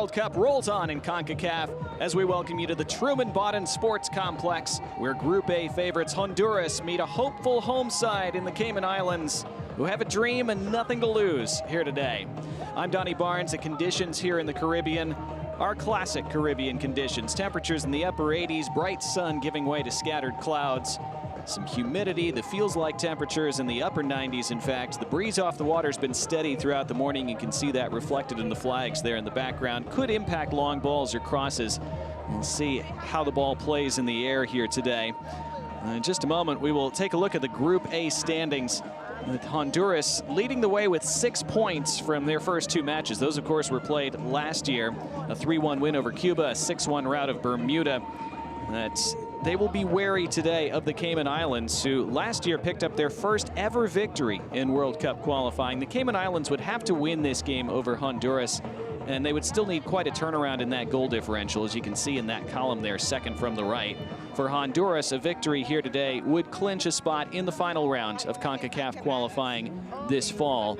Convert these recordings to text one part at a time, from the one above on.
World Cup rolls on in Concacaf as we welcome you to the Truman Bodden Sports Complex, where Group A favorites Honduras meet a hopeful home side in the Cayman Islands who have a dream and nothing to lose here today. I'm Donnie Barnes. The conditions here in the Caribbean are classic Caribbean conditions. Temperatures in the upper 80s, bright sun giving way to scattered clouds. Some humidity, the feels-like temperatures in the upper 90s, in fact. The breeze off the water has been steady throughout the morning. You can see that reflected in the flags there in the background. Could impact long balls or crosses. We'll see how the ball plays in the air here today. In just a moment, we will take a look at the Group A standings, with Honduras leading the way with 6 points from their first two matches. Those, of course, were played last year. A 3-1 win over Cuba, a 6-1 rout of Bermuda. They will be wary today of the Cayman Islands, who last year picked up their first ever victory in World Cup qualifying. The Cayman Islands would have to win this game over Honduras, and they would still need quite a turnaround in that goal differential, as you can see in that column there, second from the right. For Honduras, a victory here today would clinch a spot in the final round of CONCACAF qualifying this fall.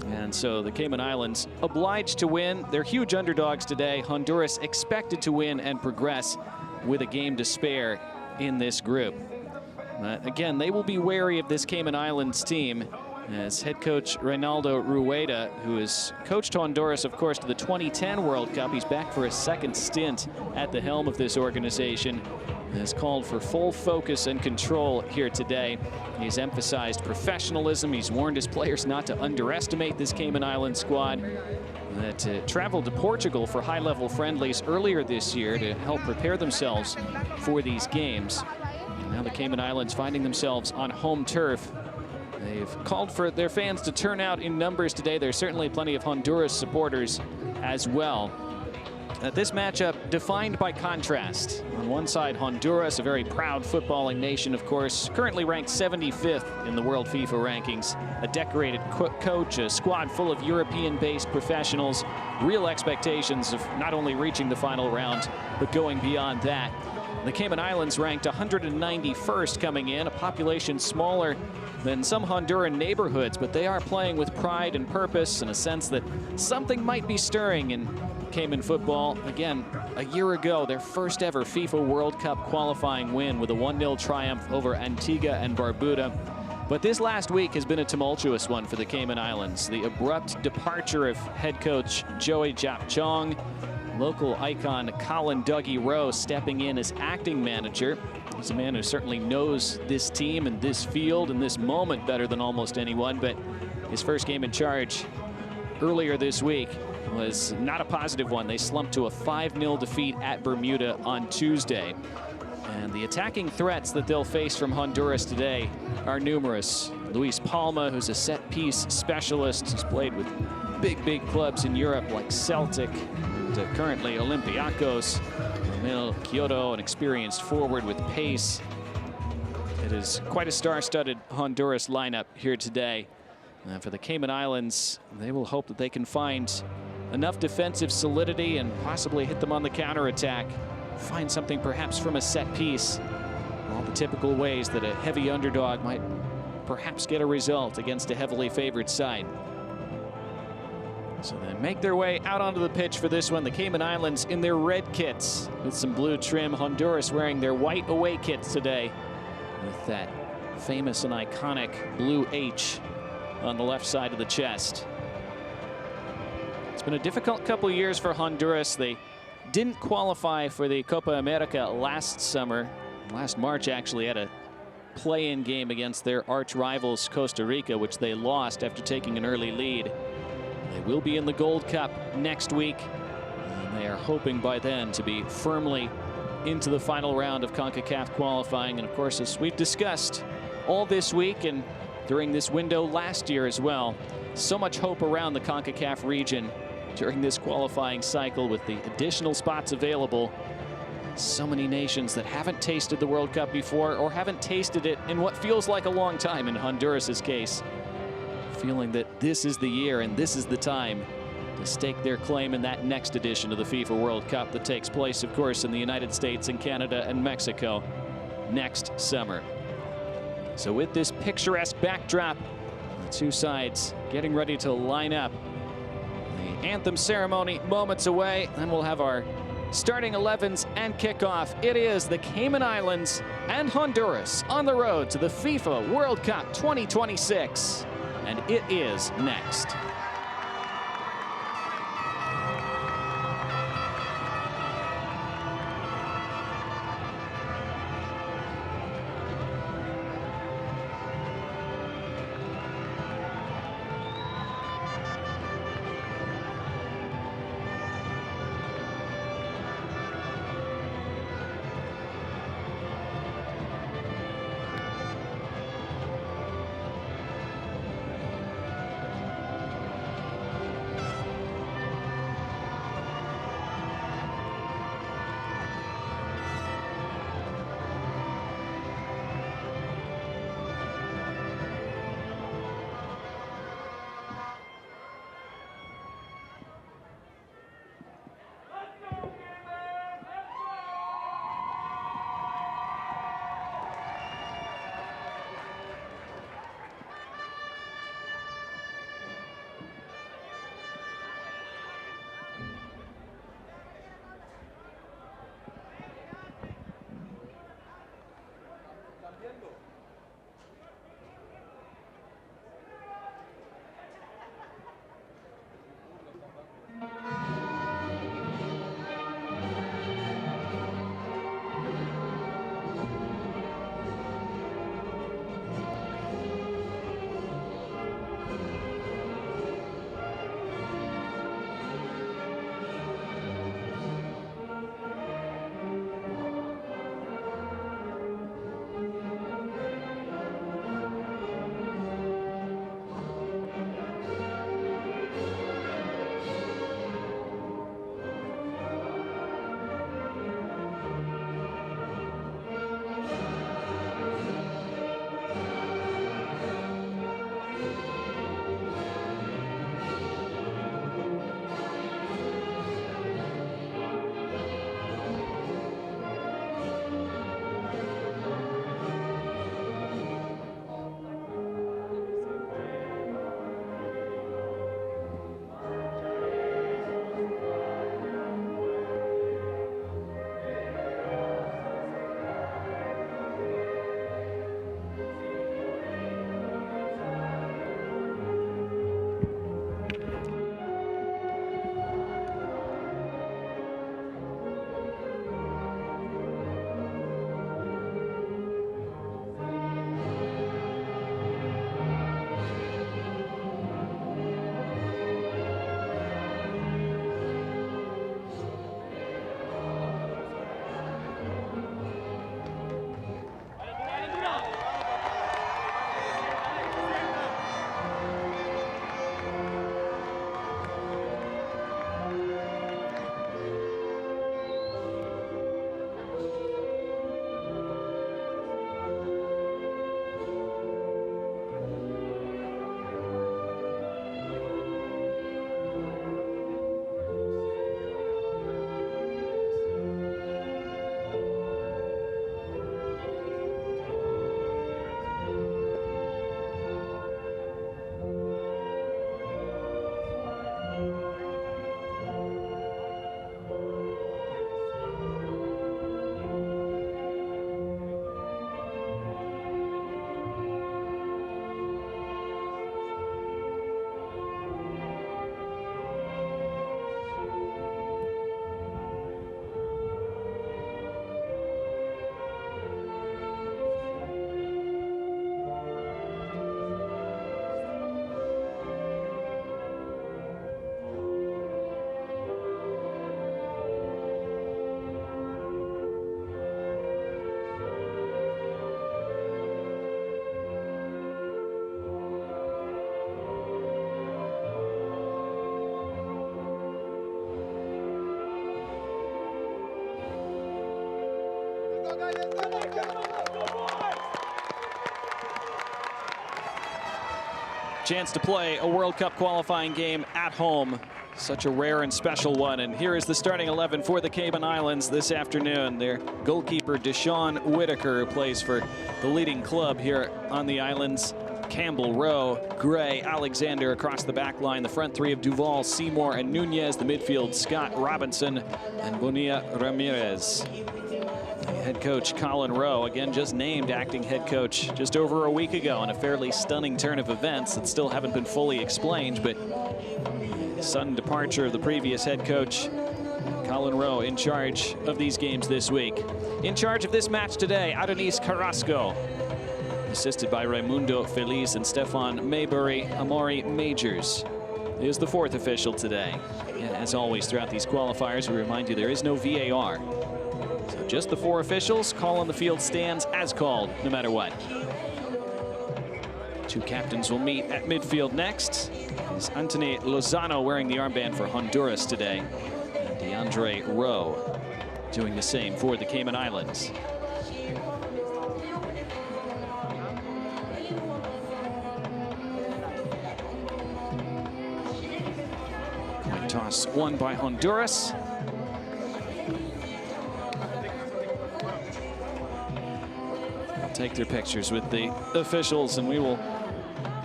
And so the Cayman Islands obliged to win. They're huge underdogs today. Honduras expected to win and progress with a game to spare in this group. Again, they will be wary of this Cayman Islands team, as head coach Reynaldo Rueda, who has coached Honduras, of course, to the 2010 World Cup. He's back for a second stint at the helm of this organization, has called for full focus and control here today. He's emphasized professionalism. He's warned his players not to underestimate this Cayman Islands squad that traveled to Portugal for high-level friendlies earlier this year to help prepare themselves for these games. Now the Cayman Islands finding themselves on home turf. They've called for their fans to turn out in numbers today. There's certainly plenty of Honduras supporters as well. This matchup defined by contrast. On one side, Honduras, a very proud footballing nation, of course, currently ranked 75th in the World FIFA rankings. A decorated coach, a squad full of European-based professionals, real expectations of not only reaching the final round, but going beyond that. The Cayman Islands ranked 191st coming in, a population smaller than some Honduran neighborhoods, but they are playing with pride and purpose and a sense that something might be stirring in Cayman football. Again, a year ago, their first ever FIFA World Cup qualifying win with a 1-0 triumph over Antigua and Barbuda. But this last week has been a tumultuous one for the Cayman Islands. The abrupt departure of head coach Joey Jap Chong, local icon Colin Dougie Rowe stepping in as acting manager. He's a man who certainly knows this team and this field and this moment better than almost anyone, but his first game in charge earlier this week was not a positive one. They slumped to a 5-0 defeat at Bermuda on Tuesday. And the attacking threats that they'll face from Honduras today are numerous. Luis Palma, who's a set-piece specialist, who's played with big clubs in Europe like Celtic, and currently Olympiacos. Emil Kyoto, an experienced forward with pace. It is quite a star-studded Honduras lineup here today. For the Cayman Islands, they will hope that they can find enough defensive solidity and possibly hit them on the counterattack. Find something perhaps from a set piece. All the typical ways that a heavy underdog might perhaps get a result against a heavily favored side. So they make their way out onto the pitch for this one. The Cayman Islands in their red kits with some blue trim. Honduras wearing their white away kits today with that famous and iconic blue H on the left side of the chest. It's been a difficult couple of years for Honduras. They didn't qualify for the Copa America last summer. Last March, actually, had a play-in game against their arch rivals Costa Rica, which they lost after taking an early lead. They will be in the Gold Cup next week, and they are hoping by then to be firmly into the final round of CONCACAF qualifying. And of course, as we've discussed all this week and during this window last year as well, so much hope around the CONCACAF region during this qualifying cycle with the additional spots available. So many nations that haven't tasted the World Cup before or haven't tasted it in what feels like a long time in Honduras's case, feeling that this is the year and this is the time to stake their claim in that next edition of the FIFA World Cup that takes place, of course, in the United States and Canada and Mexico next summer. So with this picturesque backdrop, the two sides getting ready to line up. The anthem ceremony moments away. Then we'll have our starting 11s and kickoff. It is the Cayman Islands and Honduras on the road to the FIFA World Cup 2026. And it is next. Chance to play a World Cup qualifying game at home. Such a rare and special one. And here is the starting 11 for the Cayman Islands this afternoon. Their goalkeeper, Deshaun Whitaker, who plays for the leading club here on the islands. Campbell, Rowe, Gray, Alexander across the back line. The front three of Duval, Seymour, and Nunez. The midfield, Scott, Robinson, and Bonilla Ramirez. Head coach Colin Rowe, again just named acting head coach just over a week ago in a fairly stunning turn of events that still haven't been fully explained, but sudden departure of the previous head coach. Colin Rowe in charge of these games this week. In charge of this match today, Adonis Carrasco, assisted by Raimundo Feliz and Stefan Maybury. Amaury Majors is the fourth official today. And as always throughout these qualifiers, we remind you there is no VAR. So just the four officials. Call on the field stands as called, no matter what. Two captains will meet at midfield next. Is Anthony Lozano wearing the armband for Honduras today. And DeAndre Rowe doing the same for the Cayman Islands. Coin toss won by Honduras. Take their pictures with the officials, and we will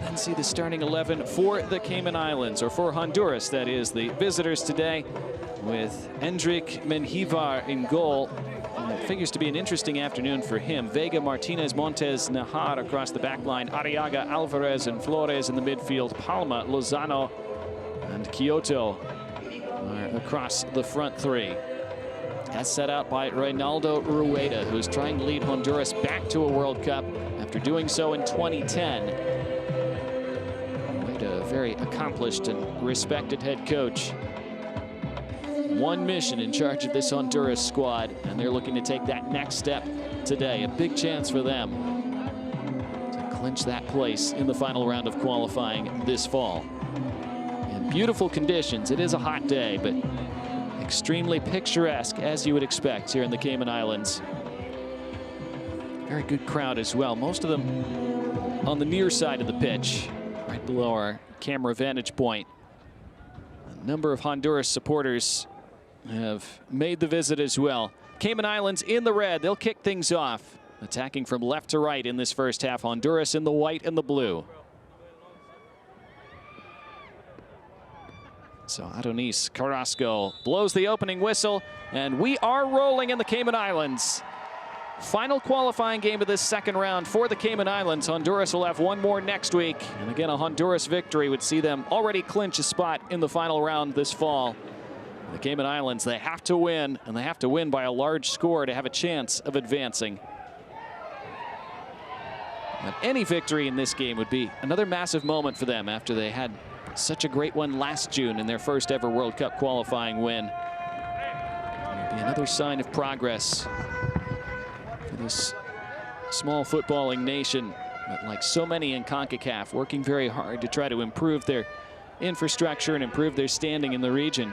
then see the starting 11 for the Cayman Islands, or for Honduras, that is, the visitors today, with Endrick Menjivar in goal. And it figures to be an interesting afternoon for him. Vega, Martinez, Montes, Nahar across the back line. Arriaga, Alvarez, and Flores in the midfield. Palma, Lozano, and Kyoto are across the front three. As set out by Reynaldo Rueda, who is trying to lead Honduras back to a World Cup after doing so in 2010. Rueda, a very accomplished and respected head coach. One mission in charge of this Honduras squad, and they're looking to take that next step today. A big chance for them to clinch that place in the final round of qualifying this fall. In beautiful conditions. It is a hot day, but extremely picturesque, as you would expect here in the Cayman Islands. Very good crowd as well. Most of them on the near side of the pitch, right below our camera vantage point. A number of Honduras supporters have made the visit as well. Cayman Islands in the red. They'll kick things off. Attacking from left to right in this first half. Honduras in the white and the blue. So Adonis Carrasco blows the opening whistle, and we are rolling in the Cayman Islands. Final qualifying game of this second round for the Cayman Islands. Honduras will have one more next week. And again, a Honduras victory would see them already clinch a spot in the final round this fall. The Cayman Islands, they have to win, and they have to win by a large score to have a chance of advancing. But any victory in this game would be another massive moment for them after they had such a great one last June in their first ever World Cup qualifying win. It'll be another sign of progress for this small footballing nation, but like so many in Concacaf, working very hard to try to improve their infrastructure and improve their standing in the region.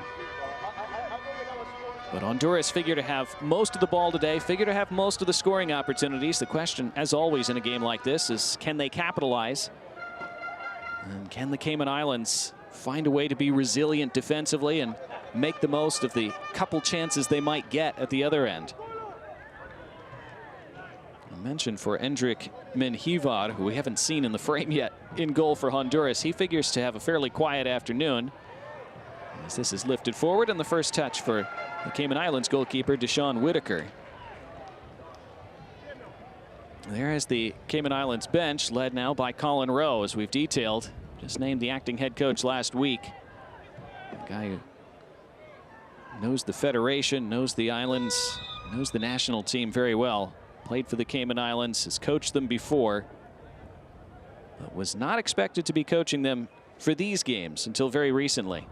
But Honduras figure to have most of the ball today, figure to have most of the scoring opportunities. The question, as always in a game like this, is can they capitalize? And can the Cayman Islands find a way to be resilient defensively and make the most of the couple chances they might get at the other end? I mentioned for Endrick Menjivar, who we haven't seen in the frame yet, in goal for Honduras. He figures to have a fairly quiet afternoon, as this is lifted forward, and the first touch for the Cayman Islands goalkeeper, Deshaun Whitaker. There is the Cayman Islands bench, led now by Colin Rowe, as we've detailed. Just named the acting head coach last week. A guy who knows the federation, knows the islands, knows the national team very well. Played for the Cayman Islands, has coached them before, but was not expected to be coaching them for these games until very recently.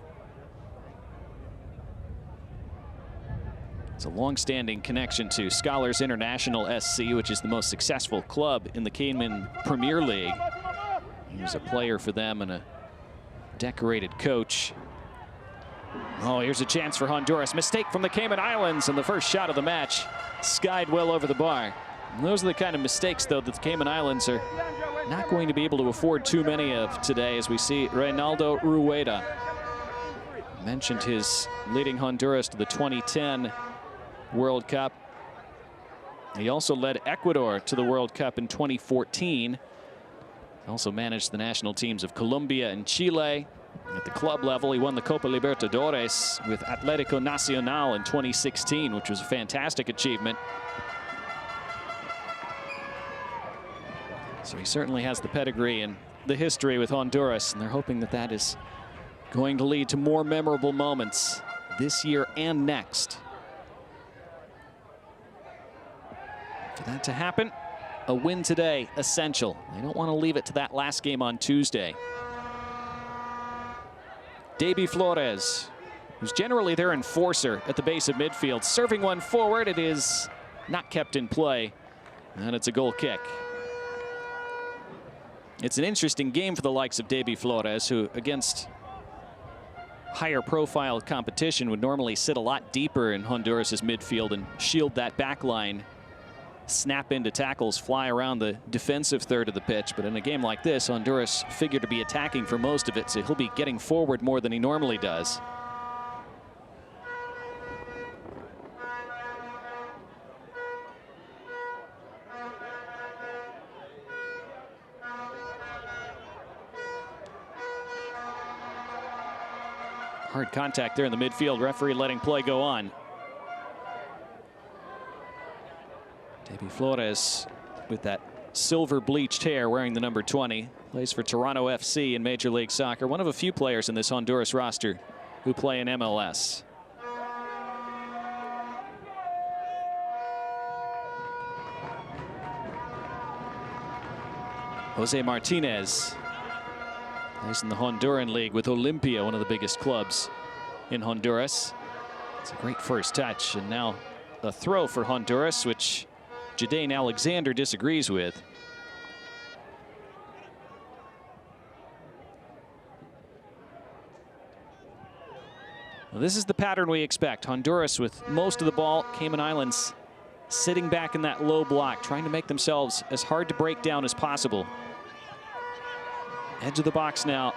It's a long-standing connection to Scholars International SC, which is the most successful club in the Cayman Premier League. He was a player for them and a decorated coach. Oh, here's a chance for Honduras. Mistake from the Cayman Islands, and the first shot of the match skied well over the bar. And those are the kind of mistakes, though, that the Cayman Islands are not going to be able to afford too many of today, as we see Reynaldo Rueda. Mentioned his leading Honduras to the 2010 World Cup. He also led Ecuador to the World Cup in 2014. Also managed the national teams of Colombia and Chile. At the club level, he won the Copa Libertadores with Atlético Nacional in 2016, which was a fantastic achievement. So he certainly has the pedigree and the history with Honduras, and they're hoping that that is going to lead to more memorable moments this year and next. For that to happen, a win today essential. They don't want to leave it to that last game on Tuesday. Davy Flores, who's generally their enforcer at the base of midfield, serving one forward. It is not kept in play, and it's a goal kick. It's an interesting game for the likes of Davy Flores, who against higher profile competition would normally sit a lot deeper in Honduras' midfield and shield that back line, snap into tackles, fly around the defensive third of the pitch. But in a game like this, Honduras figure to be attacking for most of it, so he'll be getting forward more than he normally does. Hard contact there in the midfield. Referee letting play go on. Davy Flores with that silver bleached hair, wearing the number 20, plays for Toronto FC in Major League Soccer. One of a few players in this Honduras roster who play in MLS. Jose Martinez plays in the Honduran League with Olimpia, one of the biggest clubs in Honduras. It's a great first touch, and now a throw for Honduras, which Jadane Alexander disagrees with. Well, this is the pattern we expect. Honduras with most of the ball, Cayman Islands sitting back in that low block, trying to make themselves as hard to break down as possible. Edge of the box now.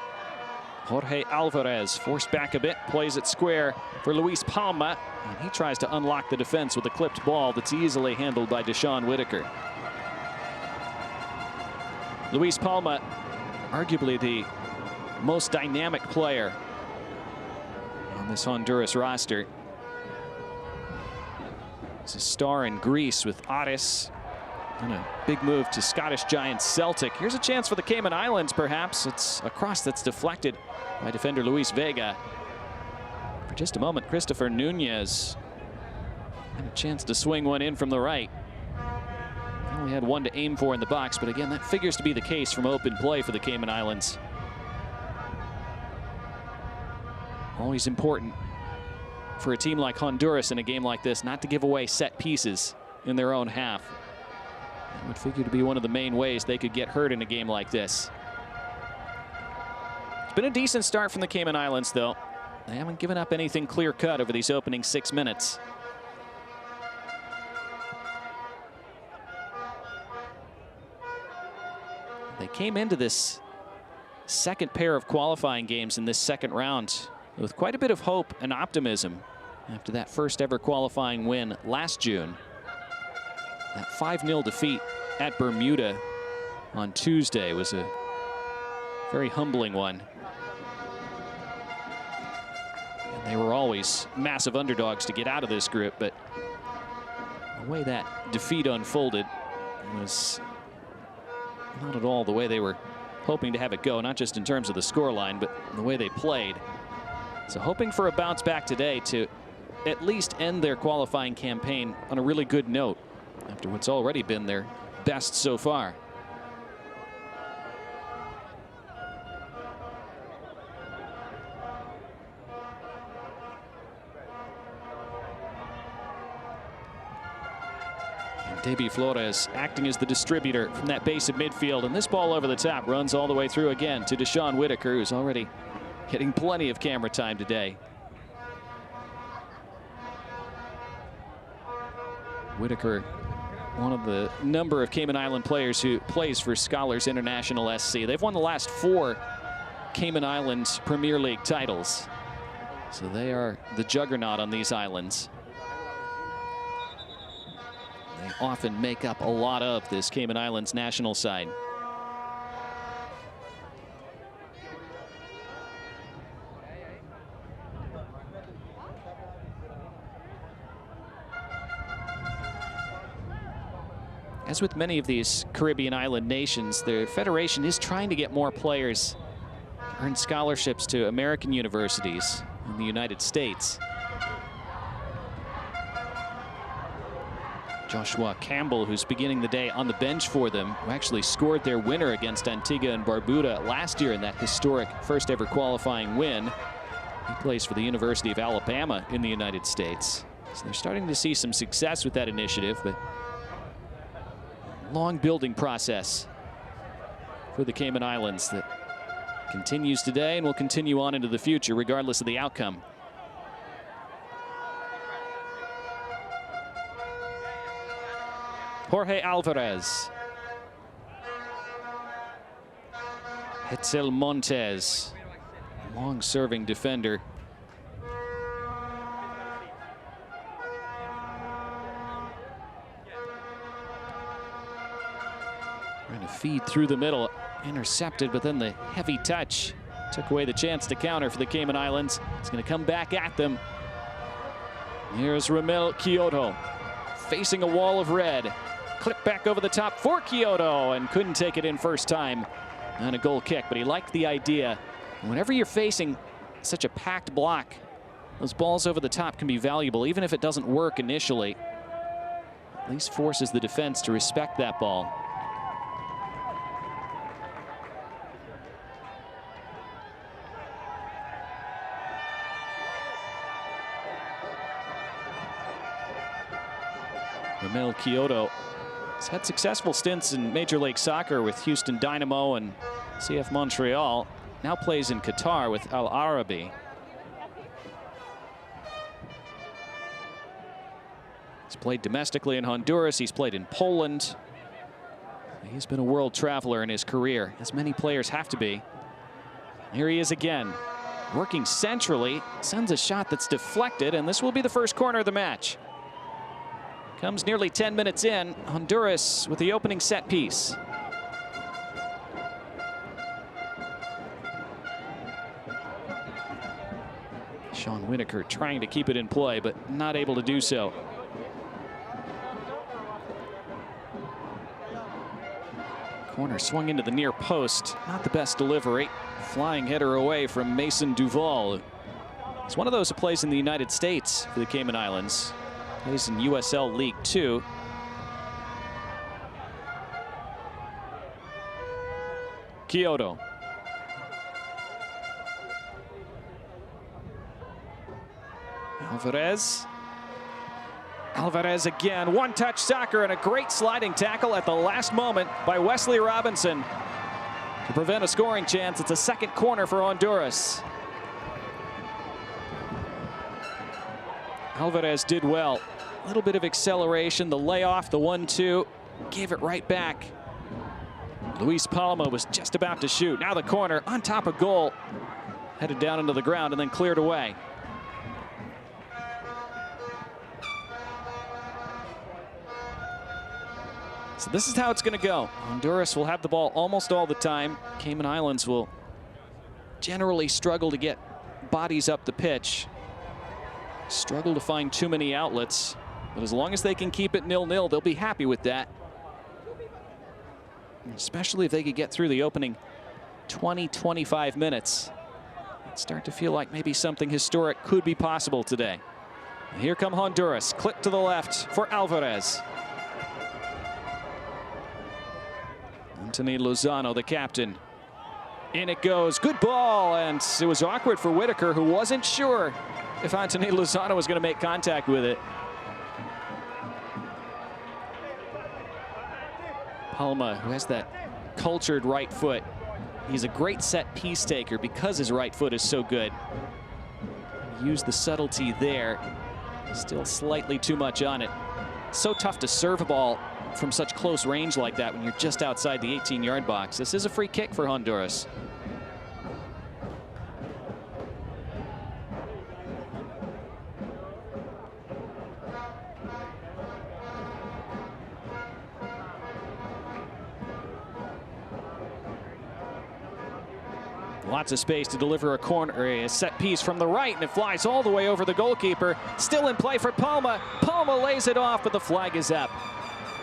Jorge Alvarez forced back a bit, plays it square for Luis Palma, and he tries to unlock the defense with a clipped ball that's easily handled by Deshaun Whitaker. Luis Palma, arguably the most dynamic player on this Honduras roster. He's a star in Greece with Aris. And a big move to Scottish giant Celtic. Here's a chance for the Cayman Islands, perhaps. It's a cross that's deflected by defender Luis Vega. For just a moment, Christopher Nunez had a chance to swing one in from the right. He only had one to aim for in the box, but again, that figures to be the case from open play for the Cayman Islands. Always important for a team like Honduras in a game like this not to give away set pieces in their own half. That would figure to be one of the main ways they could get hurt in a game like this. It's been a decent start from the Cayman Islands, though. They haven't given up anything clear-cut over these opening 6 minutes. They came into this second pair of qualifying games in this second round with quite a bit of hope and optimism after that first ever qualifying win last June. That 5-0 defeat at Bermuda on Tuesday was a very humbling one. And they were always massive underdogs to get out of this group, but the way that defeat unfolded was not at all the way they were hoping to have it go, not just in terms of the scoreline, but the way they played. So hoping for a bounce back today to at least end their qualifying campaign on a really good note after what's already been their best so far. And Davy Flores acting as the distributor from that base of midfield, and this ball over the top runs all the way through again to Deshaun Whitaker, who's already getting plenty of camera time today. Whitaker, one of the number of Cayman Island players who plays for Scholars International SC. They've won the last 4 Cayman Islands Premier League titles. So they are the juggernaut on these islands. They often make up a lot of this Cayman Islands national side. As with many of these Caribbean island nations, the federation is trying to get more players to earn scholarships to American universities in the United States. Joshua Campbell, who's beginning the day on the bench for them, who actually scored their winner against Antigua and Barbuda last year in that historic first ever qualifying win. He plays for the University of Alabama in the United States. So they're starting to see some success with that initiative, but long building process for the Cayman Islands that continues today and will continue on into the future regardless of the outcome. Jorge Alvarez. Hetzel Montes, long-serving defender. Trying to feed through the middle, intercepted, but then the heavy touch took away the chance to counter for the Cayman Islands. It's going to come back at them. Here's Ramel Kyoto, facing a wall of red. Clip back over the top for Kyoto, and couldn't take it in first time on a goal kick, but he liked the idea. Whenever you're facing such a packed block, those balls over the top can be valuable, even if it doesn't work initially. At least forces the defense to respect that ball. Ramel Kyoto has had successful stints in Major League Soccer with Houston Dynamo and CF Montreal. Now plays in Qatar with Al Arabi. He's played domestically in Honduras. He's played in Poland. He's been a world traveler in his career, as many players have to be. Here he is again, working centrally, sends a shot that's deflected, and this will be the first corner of the match. Comes nearly 10 minutes in. Honduras with the opening set piece. Sean Winokur trying to keep it in play, but not able to do so. Corner swung into the near post. Not the best delivery. Flying header away from Mason Duval. He's one of those who plays in the United States for the Cayman Islands. Plays in USL League 2. Kyoto. Alvarez. Alvarez again. One-touch soccer and a great sliding tackle at the last moment by Wesley Robinson to prevent a scoring chance. It's a second corner for Honduras. Alvarez did well. A little bit of acceleration, the layoff, the 1-2, gave it right back. Luis Palma was just about to shoot. Now the corner on top of goal. Headed down into the ground and then cleared away. So this is how it's going to go. Honduras will have the ball almost all the time. Cayman Islands will generally struggle to get bodies up the pitch. Struggle to find too many outlets, but as long as they can keep it 0-0, they'll be happy with that. Especially if they could get through the opening 20-25 minutes. It'd start to feel like maybe something historic could be possible today. And here come Honduras, clip to the left for Alvarez. Anthony Lozano, the captain. In it goes, good ball, and it was awkward for Whitaker, who wasn't sure if Anthony Lozano was going to make contact with it. Palma, who has that cultured right foot. He's a great set piece taker because his right foot is so good. Use the subtlety there. Still slightly too much on it. So tough to serve a ball from such close range like that when you're just outside the 18-yard box. This is a free kick for Honduras. Lots of space to deliver a corner, a set piece from the right, and it flies all the way over the goalkeeper. Still in play for Palma. Palma lays it off, but the flag is up.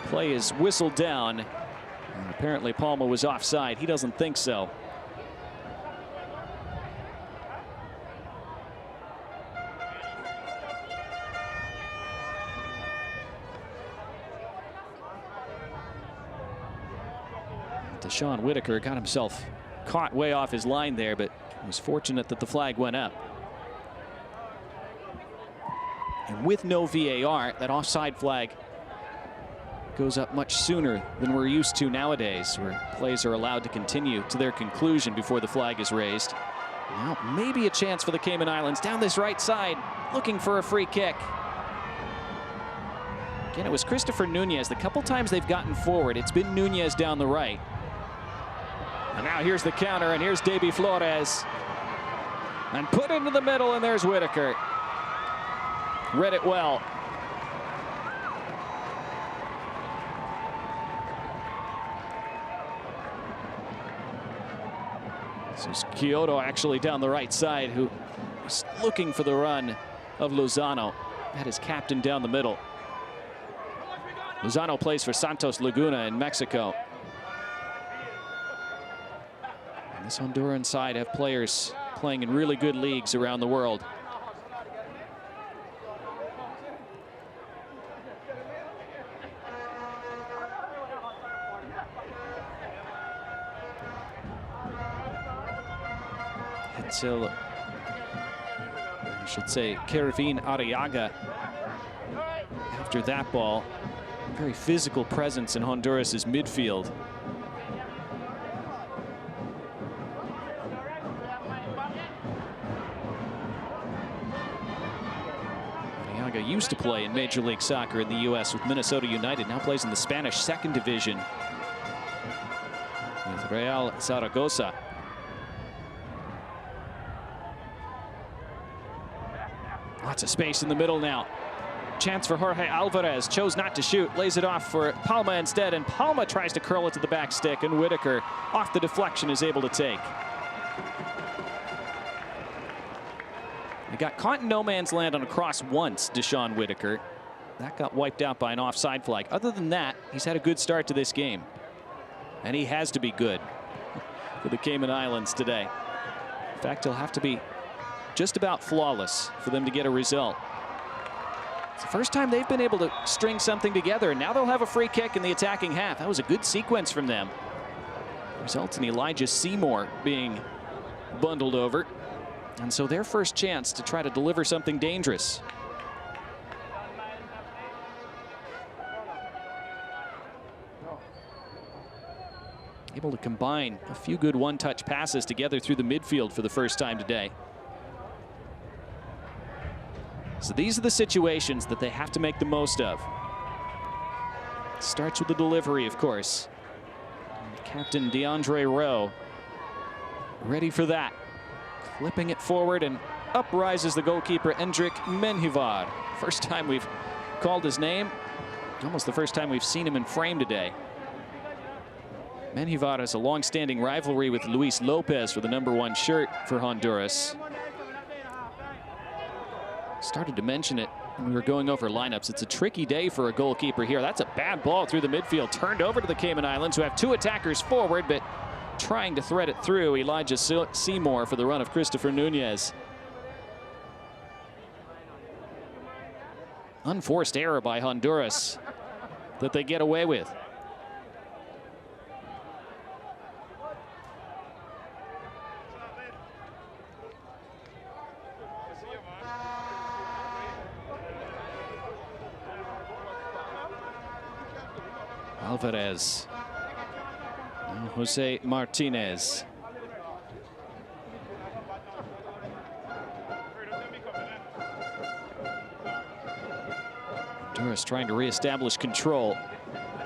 Play is whistled down. And apparently Palma was offside. He doesn't think so. Deshaun Whitaker got himself caught way off his line there, but was fortunate that the flag went up. And with no VAR, that offside flag goes up much sooner than we're used to nowadays, where plays are allowed to continue to their conclusion before the flag is raised. Now maybe a chance for the Cayman Islands down this right side, looking for a free kick. Again, it was Christopher Nunez. The couple times they've gotten forward, it's been Nunez down the right. And now here's the counter, and here's Davy Flores. And put into the middle, and there's Whitaker. Read it well. This is Kyoto actually down the right side, who is looking for the run of Lozano. That is captain down the middle. Lozano plays for Santos Laguna in Mexico. And this Honduran side have players playing in really good leagues around the world. Until, I should say, Kervin Arriaga, after that ball, very physical presence in Honduras's midfield. Arriaga used to play in Major League Soccer in the U.S. with Minnesota United, now plays in the Spanish second division with Real Zaragoza. Lots of space in the middle now. Chance for Jorge Alvarez, chose not to shoot, lays it off for Palma instead, and Palma tries to curl it to the back stick, and Whitaker, off the deflection, is able to take. He got caught in no man's land on a cross once, Deshaun Whitaker. That got wiped out by an offside flag. Other than that, he's had a good start to this game. And he has to be good for the Cayman Islands today. In fact, he'll have to be just about flawless for them to get a result. It's the first time they've been able to string something together, and now they'll have a free kick in the attacking half. That was a good sequence from them. Results in Elijah Seymour being bundled over. And so their first chance to try to deliver something dangerous. Able to combine a few good one-touch passes together through the midfield for the first time today. So these are the situations that they have to make the most of. It starts with the delivery, of course. And Captain DeAndre Rowe ready for that. Clipping it forward, and up rises the goalkeeper, Endrick Menjivar. First time we've called his name. Almost the first time we've seen him in frame today. Menjivar has a long-standing rivalry with Luis Lopez for the #1 shirt for Honduras. Started to mention it when we were going over lineups. It's a tricky day for a goalkeeper here. That's a bad ball through the midfield, turned over to the Cayman Islands, who have two attackers forward, but trying to thread it through. Elijah Seymour for the run of Christopher Nunez. Unforced error by Honduras that they get away with. Alvarez. Now Jose Martinez. Honduras trying to reestablish control.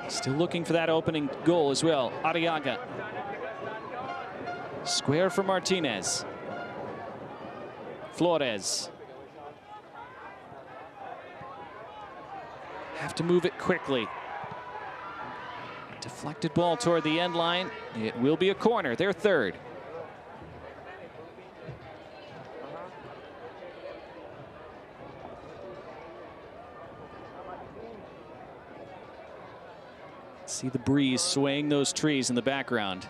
Still looking for that opening goal as well. Arriaga. Square for Martinez. Flores. Have to move it quickly. Deflected ball toward the end line. It will be a corner, their third. See the breeze swaying those trees in the background.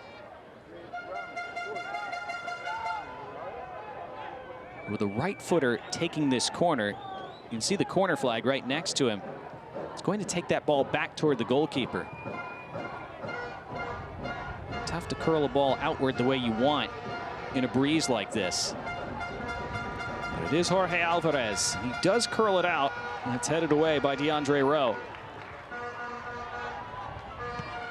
With a right footer taking this corner, you can see the corner flag right next to him. It's going to take that ball back toward the goalkeeper. Tough to curl a ball outward the way you want in a breeze like this. But it is Jorge Alvarez. He does curl it out, and it's headed away by DeAndre Rowe.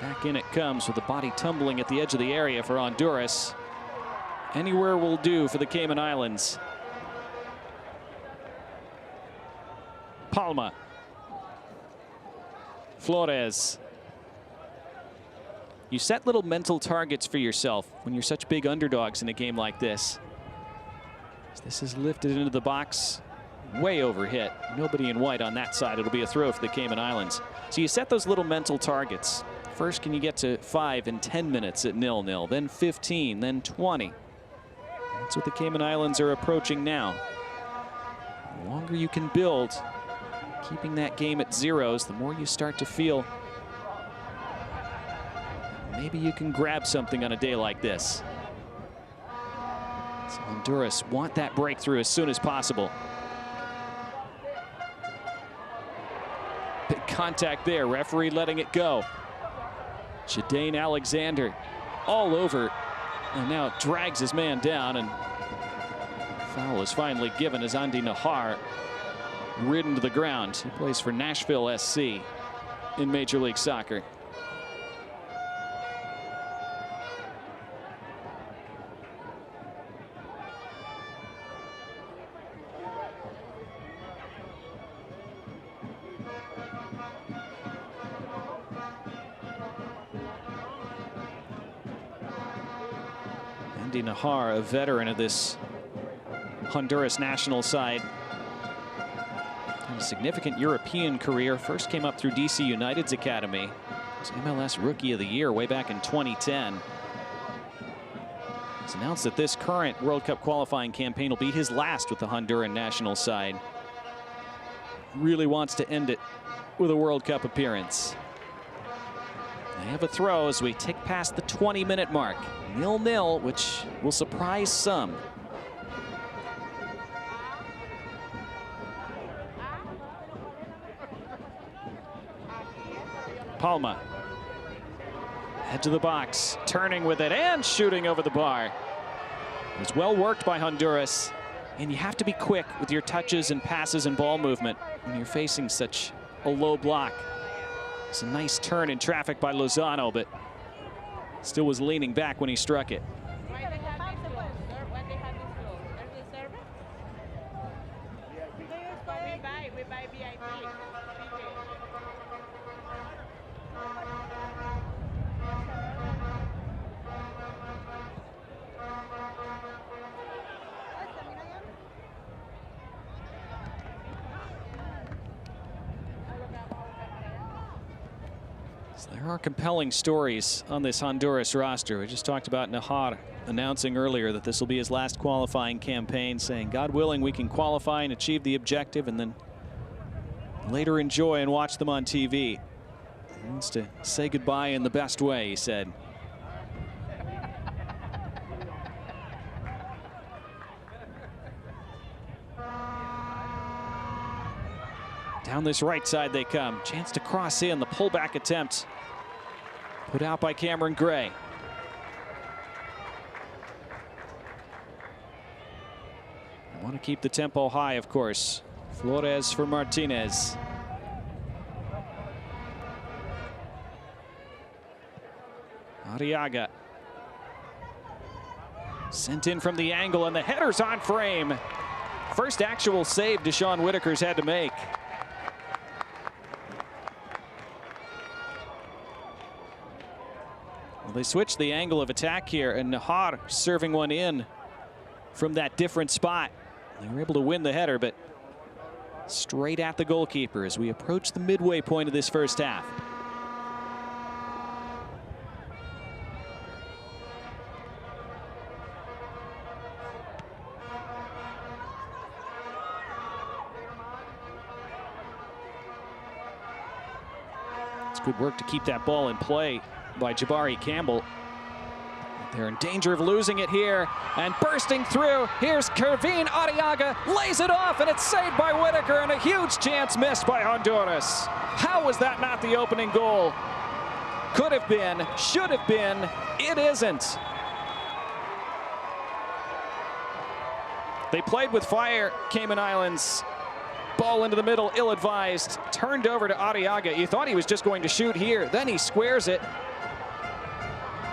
Back in it comes with the body tumbling at the edge of the area for Honduras. Anywhere will do for the Cayman Islands. Palma. Flores. You set little mental targets for yourself when you're such big underdogs in a game like this. This is lifted into the box, way over hit. Nobody in white on that side. It'll be a throw for the Cayman Islands. So you set those little mental targets. First, can you get to 5 in 10 minutes at 0-0, then 15, then 20. That's what the Cayman Islands are approaching now. The longer you can build, keeping that game at zeros, the more you start to feel maybe you can grab something on a day like this. So Honduras want that breakthrough as soon as possible. Big contact there, referee letting it go. Shadane Alexander all over, and now drags his man down, and foul is finally given as Andy Nahar ridden to the ground. He plays for Nashville SC in Major League Soccer. Andy Nahar, a veteran of this Honduras national side. Had a significant European career. First came up through DC United's academy. Was MLS Rookie of the Year way back in 2010. It's announced that this current World Cup qualifying campaign will be his last with the Honduran national side. Really wants to end it with a World Cup appearance. They have a throw as we tick past the 20-minute mark. 0-0, which will surprise some. Palma. Head to the box, turning with it and shooting over the bar. It was well worked by Honduras, and you have to be quick with your touches and passes and ball movement when you're facing such a low block. It's a nice turn in traffic by Lozano, but still was leaning back when he struck it. So there are compelling stories on this Honduras roster. We just talked about Nahar announcing earlier that this will be his last qualifying campaign, saying, God willing, we can qualify and achieve the objective and then later enjoy and watch them on TV. He wants to say goodbye in the best way, he said. Down this right side they come. Chance to cross in. The pullback attempt put out by Cameron Gray. I want to keep the tempo high, of course. Flores for Martinez. Arriaga. Sent in from the angle, and the header's on frame. First actual save Deshaun Whitaker's had to make. Well, they switched the angle of attack here, and Nahar serving one in from that different spot. They were able to win the header, but straight at the goalkeeper as we approach the midway point of this first half. It's good work to keep that ball in play by Jabari Campbell. They're in danger of losing it here, and bursting through, here's Kervin Arriaga, lays it off, and it's saved by Whitaker, and a huge chance missed by Honduras. How was that not the opening goal? Could have been, should have been, it isn't. They played with fire, Cayman Islands. Ball into the middle, ill-advised, turned over to Arriaga. You thought he was just going to shoot here, then he squares it.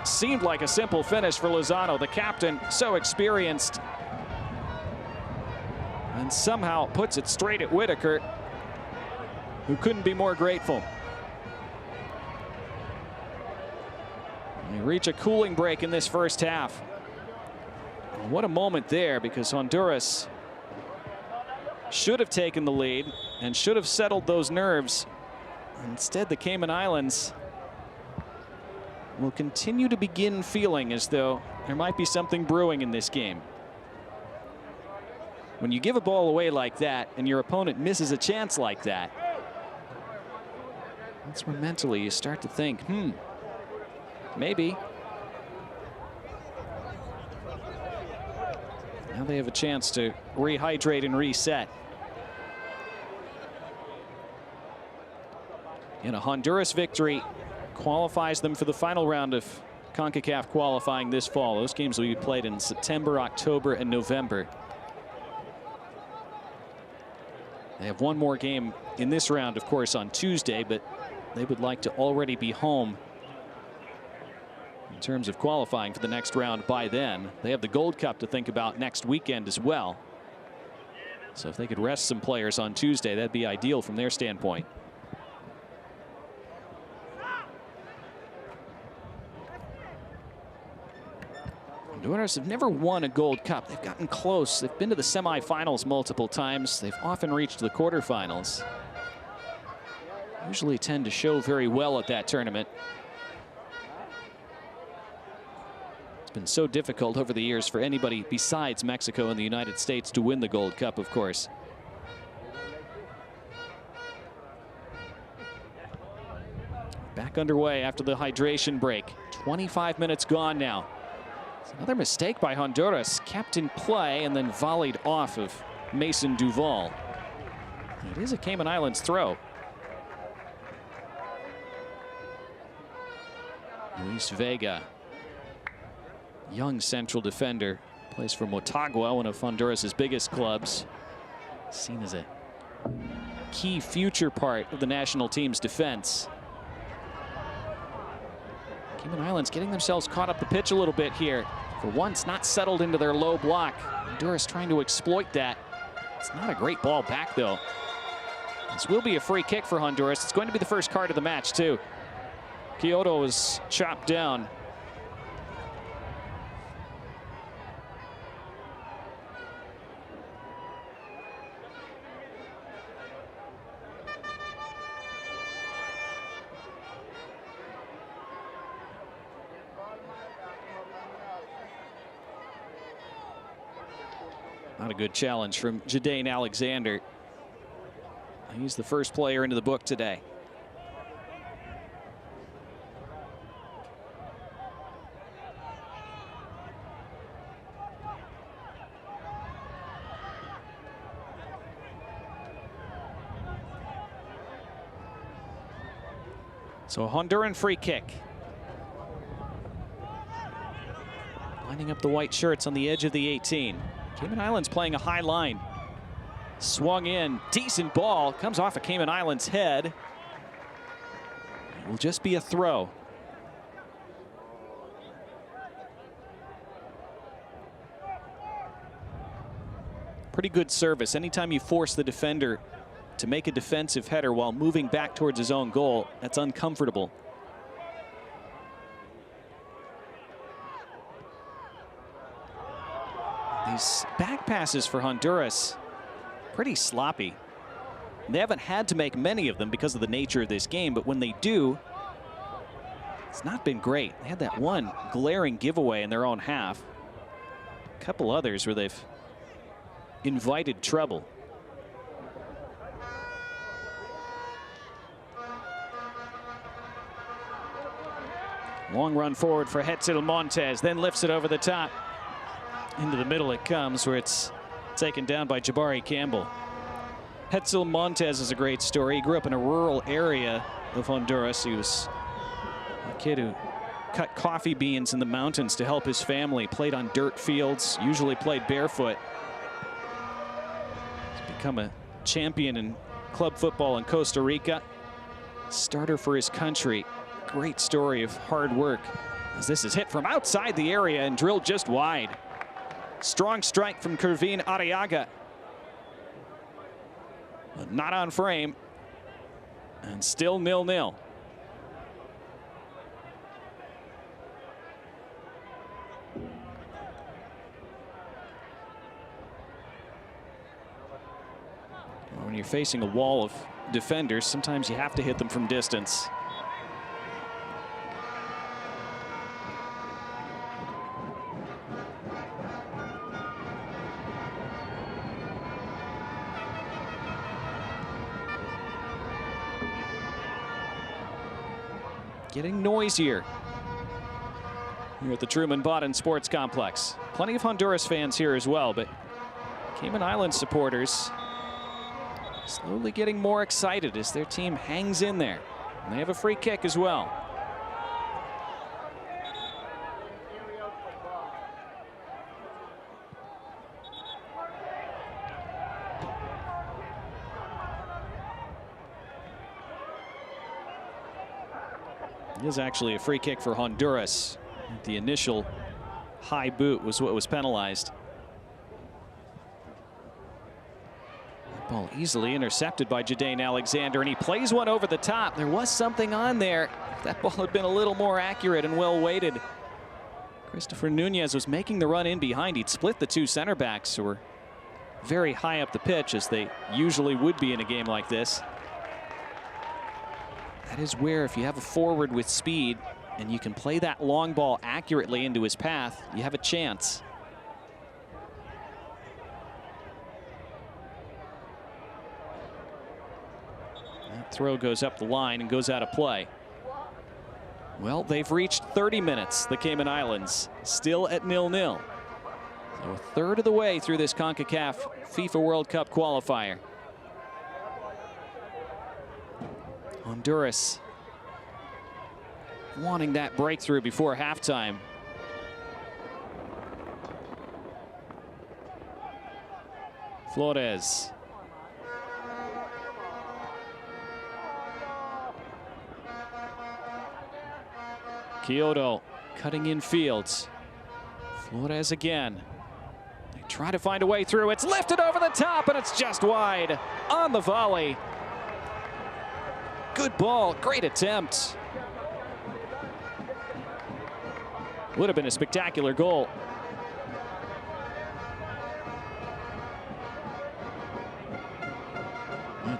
Seemed like a simple finish for Lozano, the captain, so experienced. And somehow puts it straight at Whitaker, who couldn't be more grateful. They reach a cooling break in this first half. And what a moment there, because Honduras should have taken the lead and should have settled those nerves. Instead, the Cayman Islands will continue to begin feeling as though there might be something brewing in this game. When you give a ball away like that and your opponent misses a chance like that, that's when mentally you start to think, maybe. Now they have a chance to rehydrate and reset. And a Honduras victory qualifies them for the final round of Concacaf qualifying this fall. Those games will be played in September, October, and November. They have one more game in this round, of course, on Tuesday, but they would like to already be home in terms of qualifying for the next round by then. They have the Gold Cup to think about next weekend as well. So if they could rest some players on Tuesday, that'd be ideal from their standpoint. Honduras have never won a Gold Cup. They've gotten close. They've been to the semifinals multiple times. They've often reached the quarterfinals. Usually tend to show very well at that tournament. It's been so difficult over the years for anybody besides Mexico and the United States to win the Gold Cup, of course. Back underway after the hydration break. 25 minutes gone now. Another mistake by Honduras, kept in play and then volleyed off of Mason Duval. It is a Cayman Islands throw. Luis Vega, young central defender, plays for Motagua, one of Honduras' biggest clubs. Seen as a key future part of the national team's defense. Cayman Islands getting themselves caught up the pitch a little bit here. For once, not settled into their low block. Honduras trying to exploit that. It's not a great ball back, though. This will be a free kick for Honduras. It's going to be the first card of the match, too. Kyoto was chopped down. Not a good challenge from Jadane Alexander. He's the first player into the book today. So a Honduran free kick. Lining up the white shirts on the edge of the 18. Cayman Islands playing a high line. Swung in, decent ball, comes off a Cayman Islands head. It will just be a throw. Pretty good service. Anytime you force the defender to make a defensive header while moving back towards his own goal, that's uncomfortable. These back passes for Honduras, pretty sloppy. They haven't had to make many of them because of the nature of this game, but when they do, it's not been great. They had that one glaring giveaway in their own half. A couple others where they've invited trouble. Long run forward for Hetzel Montes, then lifts it over the top. Into the middle it comes, where it's taken down by Jabari Campbell. Hetzel Montes is a great story. He grew up in a rural area of Honduras. He was a kid who cut coffee beans in the mountains to help his family, played on dirt fields, usually played barefoot. He's become a champion in club football in Costa Rica. Starter for his country. Great story of hard work, as this is hit from outside the area and drilled just wide. Strong strike from Kervin Arriaga. But not on frame, and still 0-0. When you're facing a wall of defenders, sometimes you have to hit them from distance. Getting noisier here at the Truman Bodden Sports Complex. Plenty of Honduras fans here as well, but Cayman Islands supporters slowly getting more excited as their team hangs in there. And they have a free kick as well. It is actually a free kick for Honduras. The initial high boot was what was penalized. That ball easily intercepted by Jadane Alexander, and he plays one over the top. There was something on there. If that ball had been a little more accurate and well weighted, Christopher Nunez was making the run in behind. He'd split the two center backs who were very high up the pitch, as they usually would be in a game like this. That is where, if you have a forward with speed and you can play that long ball accurately into his path, you have a chance. That throw goes up the line and goes out of play. Well, they've reached 30 minutes, the Cayman Islands, still at 0-0. So a third of the way through this Concacaf FIFA World Cup qualifier. Honduras wanting that breakthrough before halftime. Flores. Kyoto cutting in fields. Flores again. They try to find a way through. It's lifted over the top, and it's just wide on the volley. Good ball, great attempt. Would have been a spectacular goal.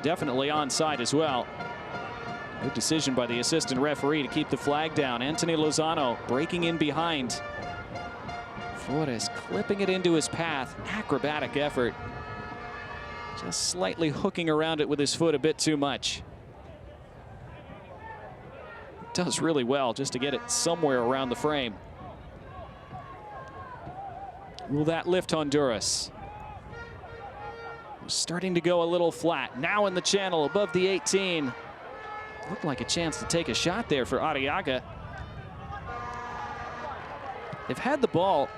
Definitely onside as well. Good decision by the assistant referee to keep the flag down. Anthony Lozano breaking in behind. Flores clipping it into his path. Acrobatic effort. Just slightly hooking around it with his foot a bit too much. Does really well just to get it somewhere around the frame. Will that lift Honduras? Starting to go a little flat. Now in the channel above the 18. Looked like a chance to take a shot there for Arriaga. They've had the ball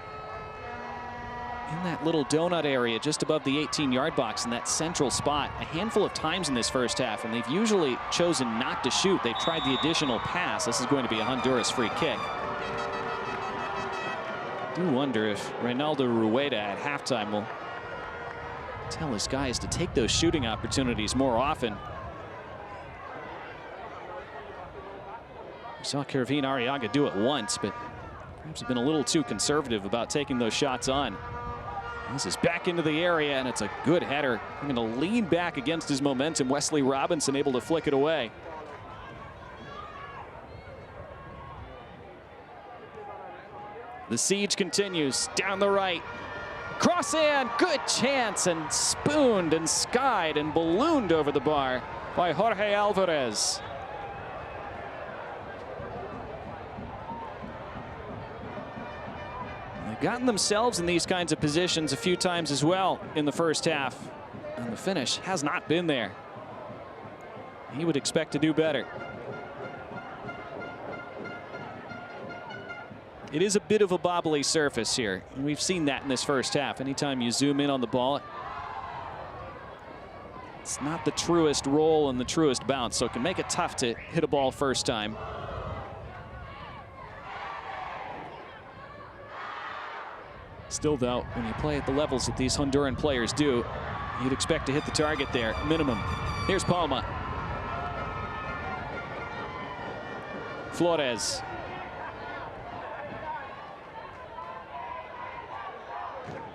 in that little donut area just above the 18-yard box in that central spot a handful of times in this first half, and they've usually chosen not to shoot. They've tried the additional pass. This is going to be a Honduras free kick. I do wonder if Reynaldo Rueda at halftime will tell his guys to take those shooting opportunities more often. We saw Kervin Arriaga do it once, but perhaps have been a little too conservative about taking those shots on. This is back into the area, and it's a good header. I'm going to lean back against his momentum. Wesley Robinson able to flick it away. The siege continues down the right. Cross in, good chance, and spooned and skied and ballooned over the bar by Jorge Alvarez. They've gotten themselves in these kinds of positions a few times as well in the first half, and the finish has not been there. He would expect to do better. It is a bit of a bobbly surface here, and we've seen that in this first half. Anytime you zoom in on the ball, it's not the truest roll and the truest bounce, so it can make it tough to hit a ball first time. Still, though, when you play at the levels that these Honduran players do, you'd expect to hit the target there, minimum. Here's Palma. Flores.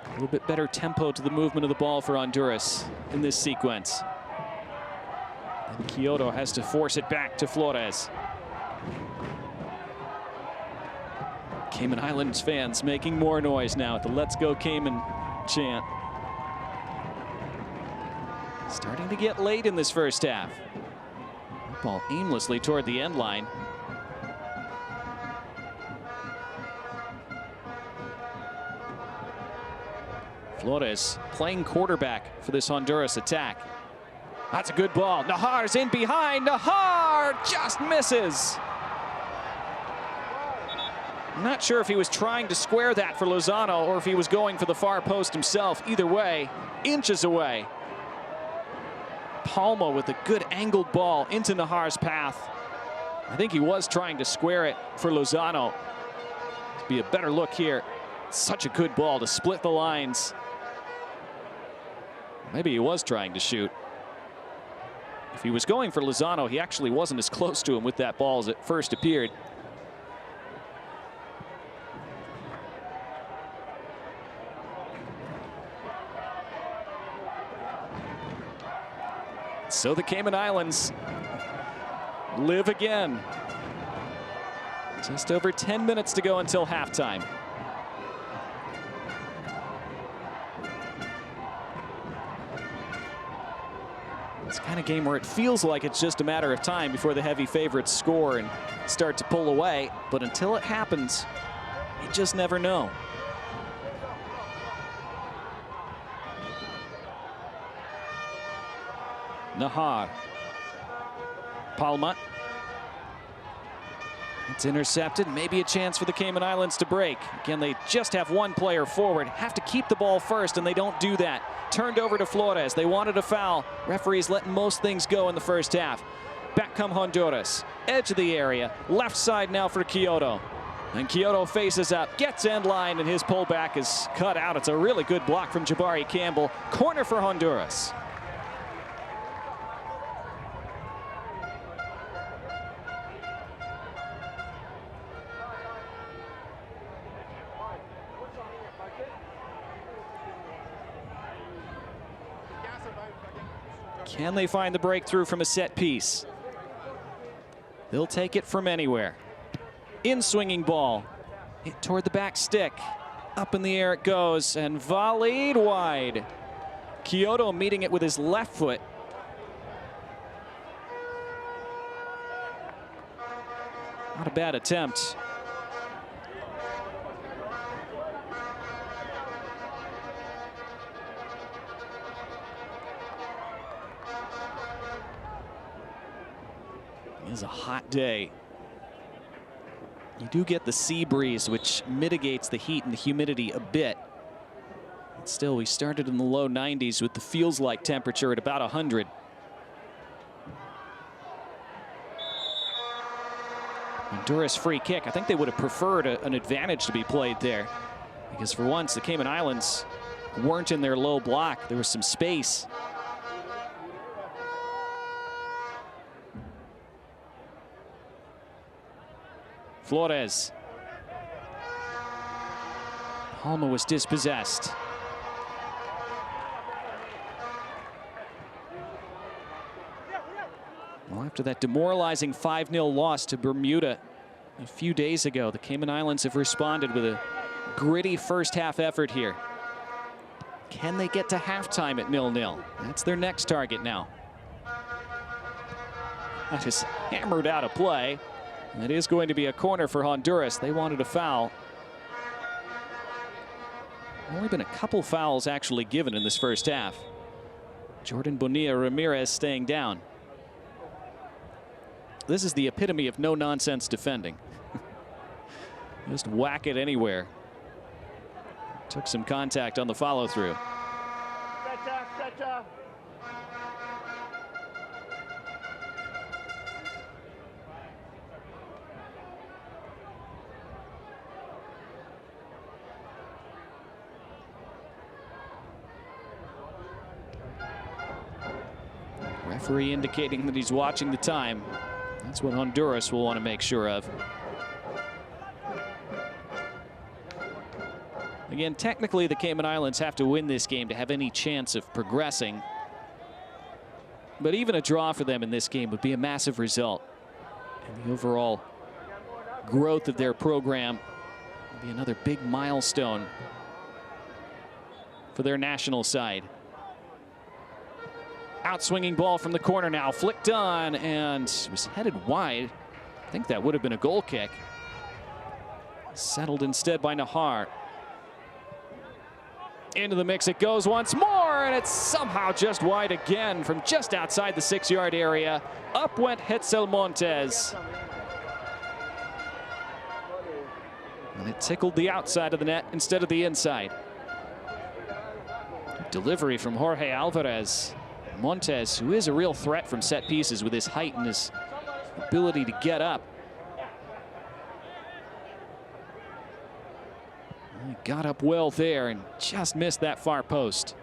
A little bit better tempo to the movement of the ball for Honduras in this sequence. And Quioto has to force it back to Flores. Cayman Islands fans making more noise now at the "Let's Go Cayman" chant. Starting to get late in this first half. Ball aimlessly toward the end line. Flores playing quarterback for this Honduras attack. That's a good ball. Najar's in behind. Najar just misses. I'm not sure if he was trying to square that for Lozano or if he was going for the far post himself. Either way, inches away. Palma with a good angled ball into Najar's path. I think he was trying to square it for Lozano. To be a better look here. Such a good ball to split the lines. Maybe he was trying to shoot. If he was going for Lozano, he actually wasn't as close to him with that ball as it first appeared. So the Cayman Islands live again. Just over 10 minutes to go until halftime. It's the kind of game where it feels like it's just a matter of time before the heavy favorites score and start to pull away. But until it happens, you just never know. Najar. Palma. It's intercepted. Maybe a chance for the Cayman Islands to break. Again, they just have one player forward. Have to keep the ball first, and they don't do that. Turned over to Flores. They wanted a foul. Referees letting most things go in the first half. Back come Honduras. Edge of the area. Left side now for Quioto. And Quioto faces up, gets end line, and his pullback is cut out. It's a really good block from Jabari Campbell. Corner for Honduras. Can they find the breakthrough from a set piece? They'll take it from anywhere. In swinging ball. Hit toward the back stick. Up in the air it goes and volleyed wide. Quioto meeting it with his left foot. Not a bad attempt. It is a hot day. You do get the sea breeze, which mitigates the heat and the humidity a bit. But still, we started in the low 90s with the feels like temperature at about 100. Honduras free kick. I think they would have preferred an advantage to be played there, because for once the Cayman Islands weren't in their low block. There was some space. Flores. Palma was dispossessed. Well, after that demoralizing 5-0 loss to Bermuda a few days ago, the Cayman Islands have responded with a gritty first half effort here. Can they get to halftime at 0-0? That's their next target now. That is hammered out of play. It is going to be a corner for Honduras. They wanted a foul. Only been a couple fouls actually given in this first half. Jordan Bonilla Ramirez staying down. This is the epitome of no-nonsense defending. Just whack it anywhere. Took some contact on the follow-through. Referee indicating that he's watching the time. That's what Honduras will want to make sure of. Again, technically, the Cayman Islands have to win this game to have any chance of progressing. But even a draw for them in this game would be a massive result. And the overall growth of their program would be another big milestone for their national side. Outswinging ball from the corner now, flicked on, and was headed wide. I think that would have been a goal kick. Settled instead by Nahar. Into the mix it goes once more, and it's somehow just wide again from just outside the 6-yard area. Up went Hetzel Montes. And it tickled the outside of the net instead of the inside. Delivery from Jorge Alvarez. Montes, who is a real threat from set pieces with his height and his ability to get up. He got up well there and just missed that far post.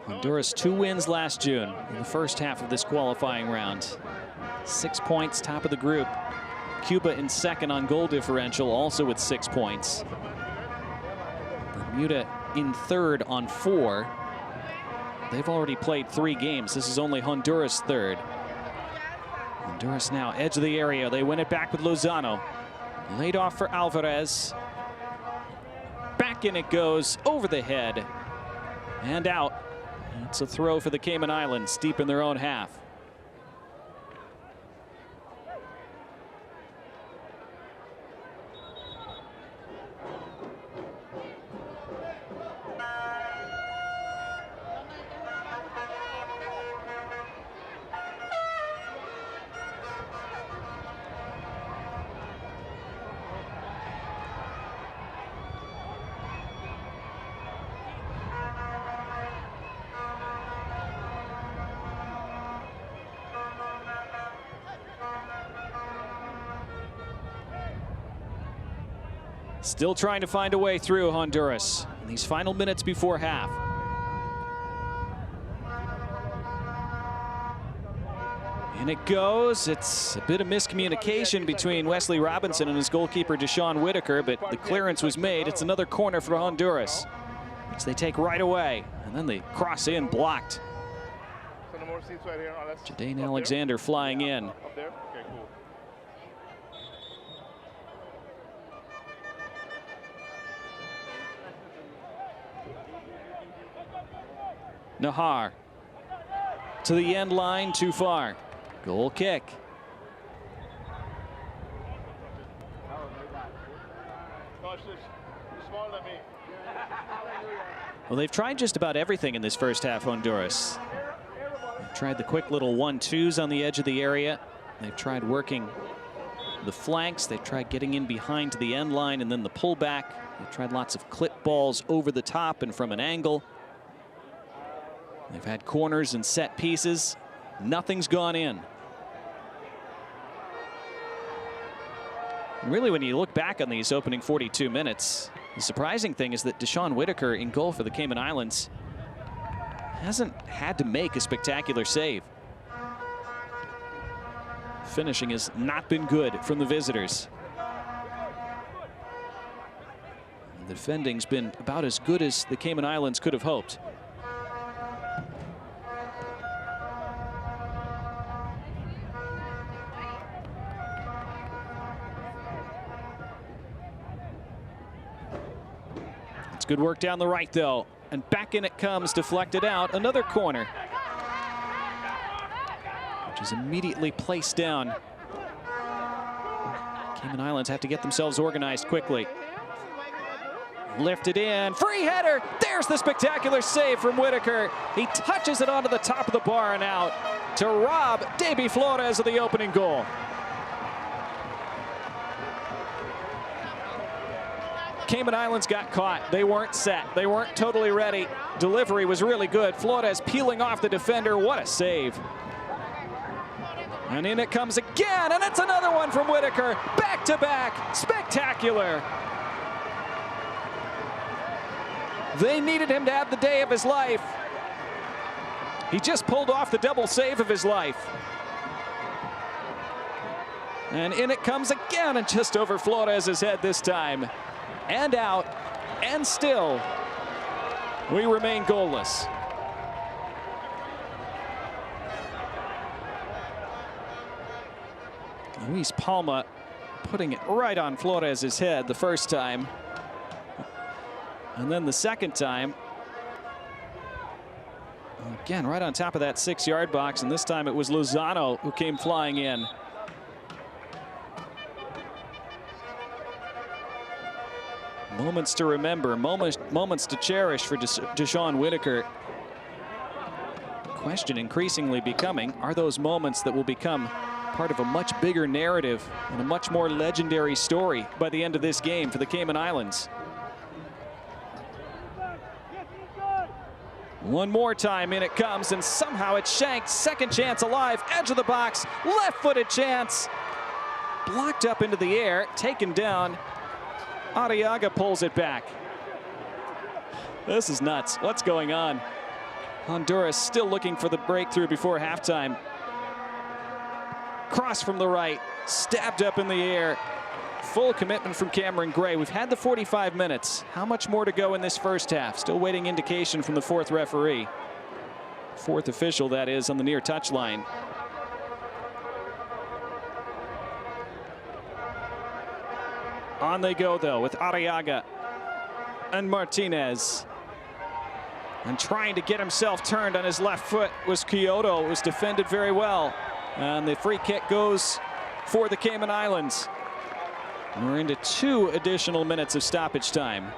Honduras 2 wins last June in the first half of this qualifying round. 6 points, top of the group. Cuba in second on goal differential, also with 6 points. Bermuda in third on 4. They've already played 3 games. This is only Honduras' third. Honduras now edge of the area. They win it back with Lozano. Laid off for Alvarez. Back in it goes, over the head and out. It's a throw for the Cayman Islands, deep in their own half. Still trying to find a way through Honduras in these final minutes before half. And it goes. It's a bit of miscommunication between Wesley Robinson and his goalkeeper Deshaun Whitaker, but the clearance was made. It's another corner for Honduras, which they take right away. And then they cross in, blocked. Jadane Alexander flying in. Nahar to the end line, too far. Goal kick. Well, they've tried just about everything in this first half, Honduras. They've tried the quick little 1-2s on the edge of the area. They've tried working the flanks. They've tried getting in behind to the end line and then the pullback. They've tried lots of clip balls over the top and from an angle. They've had corners and set pieces. Nothing's gone in. And really, when you look back on these opening 42 minutes, the surprising thing is that Deshaun Whitaker in goal for the Cayman Islands hasn't had to make a spectacular save. Finishing has not been good from the visitors. The defending's been about as good as the Cayman Islands could have hoped. It's good work down the right, though. And back in it comes, deflected out. Another corner, which is immediately placed down. Cayman Islands have to get themselves organized quickly. Lifted in, free header. There's the spectacular save from Whitaker. He touches it onto the top of the bar and out to rob Davy Flores of the opening goal. Cayman Islands got caught. They weren't set. They weren't totally ready. Delivery was really good. Flores peeling off the defender. What a save. And in it comes again, and it's another one from Whitaker. Back to back. Spectacular. They needed him to have the day of his life. He just pulled off the double save of his life. And in it comes again, and just over Flores' head this time. And out, and still, we remain goalless. Luis Palma putting it right on Flores' head the first time. And then the second time, again, right on top of that 6-yard box, and this time it was Lozano who came flying in. Moments to remember, moments to cherish for Deshaun Whitaker. The question increasingly becoming, are those moments that will become part of a much bigger narrative and a much more legendary story by the end of this game for the Cayman Islands? One more time, in it comes, and somehow it's shanked. Second chance alive, edge of the box, left-footed chance. Blocked up into the air, taken down. Arriaga pulls it back. This is nuts. What's going on? Honduras still looking for the breakthrough before halftime. Cross from the right, stabbed up in the air. Full commitment from Cameron Gray. We've had the 45 minutes. How much more to go in this first half? Still waiting indication from the fourth referee. Fourth official, that is, on the near touchline. On they go, though, with Arriaga and Martinez. And trying to get himself turned on his left foot was Kyoto. It was defended very well. And the free kick goes for the Cayman Islands. We're into 2 additional minutes of stoppage time.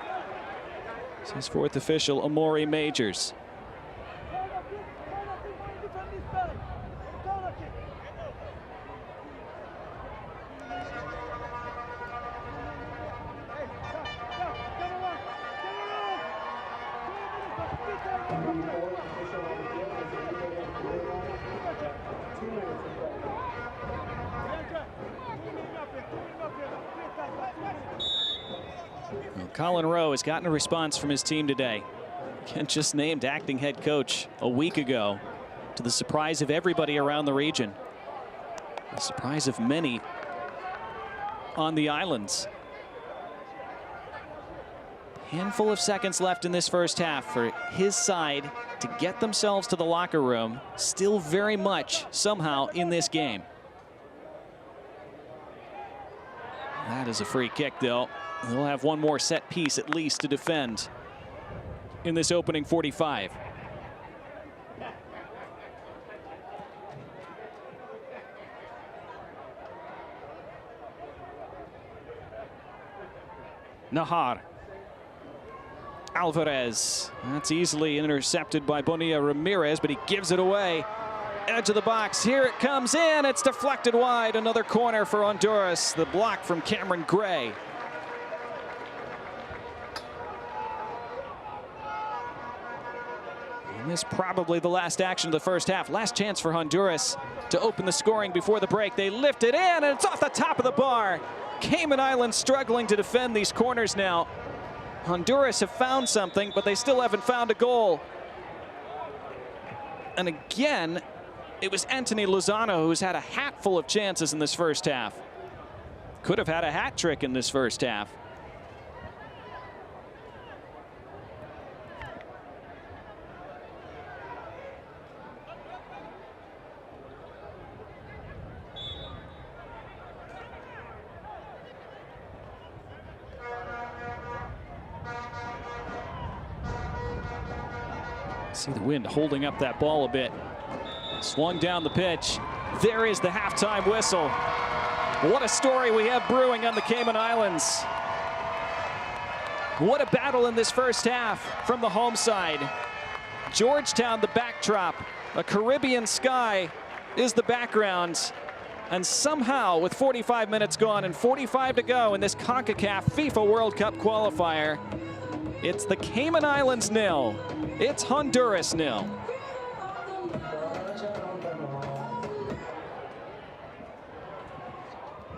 This is fourth official, Amaury Majors. Colin Rowe has gotten a response from his team today. Again, just named acting head coach a week ago, to the surprise of everybody around the region. The surprise of many on the islands. Handful of seconds left in this first half for his side to get themselves to the locker room. Still very much somehow in this game. That is a free kick, though. They'll have one more set piece at least to defend in this opening 45. Nahar. Alvarez. That's easily intercepted by Bonilla Ramirez, but he gives it away. Edge of the box. Here it comes in. It's deflected wide. Another corner for Honduras. The block from Cameron Gray. And this is probably the last action of the first half. Last chance for Honduras to open the scoring before the break. They lift it in, and it's off the top of the bar. Cayman Islands struggling to defend these corners now. Honduras have found something, but they still haven't found a goal. And again, it was Anthony Lozano who's had a hatful of chances in this first half. Could have had a hat trick in this first half. See the wind holding up that ball a bit. Swung down the pitch. There is the halftime whistle. What a story we have brewing on the Cayman Islands. What a battle in this first half from the home side. Georgetown, the backdrop. A Caribbean sky is the background. And somehow, with 45 minutes gone and 45 to go in this Concacaf FIFA World Cup qualifier, it's the Cayman Islands 0. It's Honduras 0.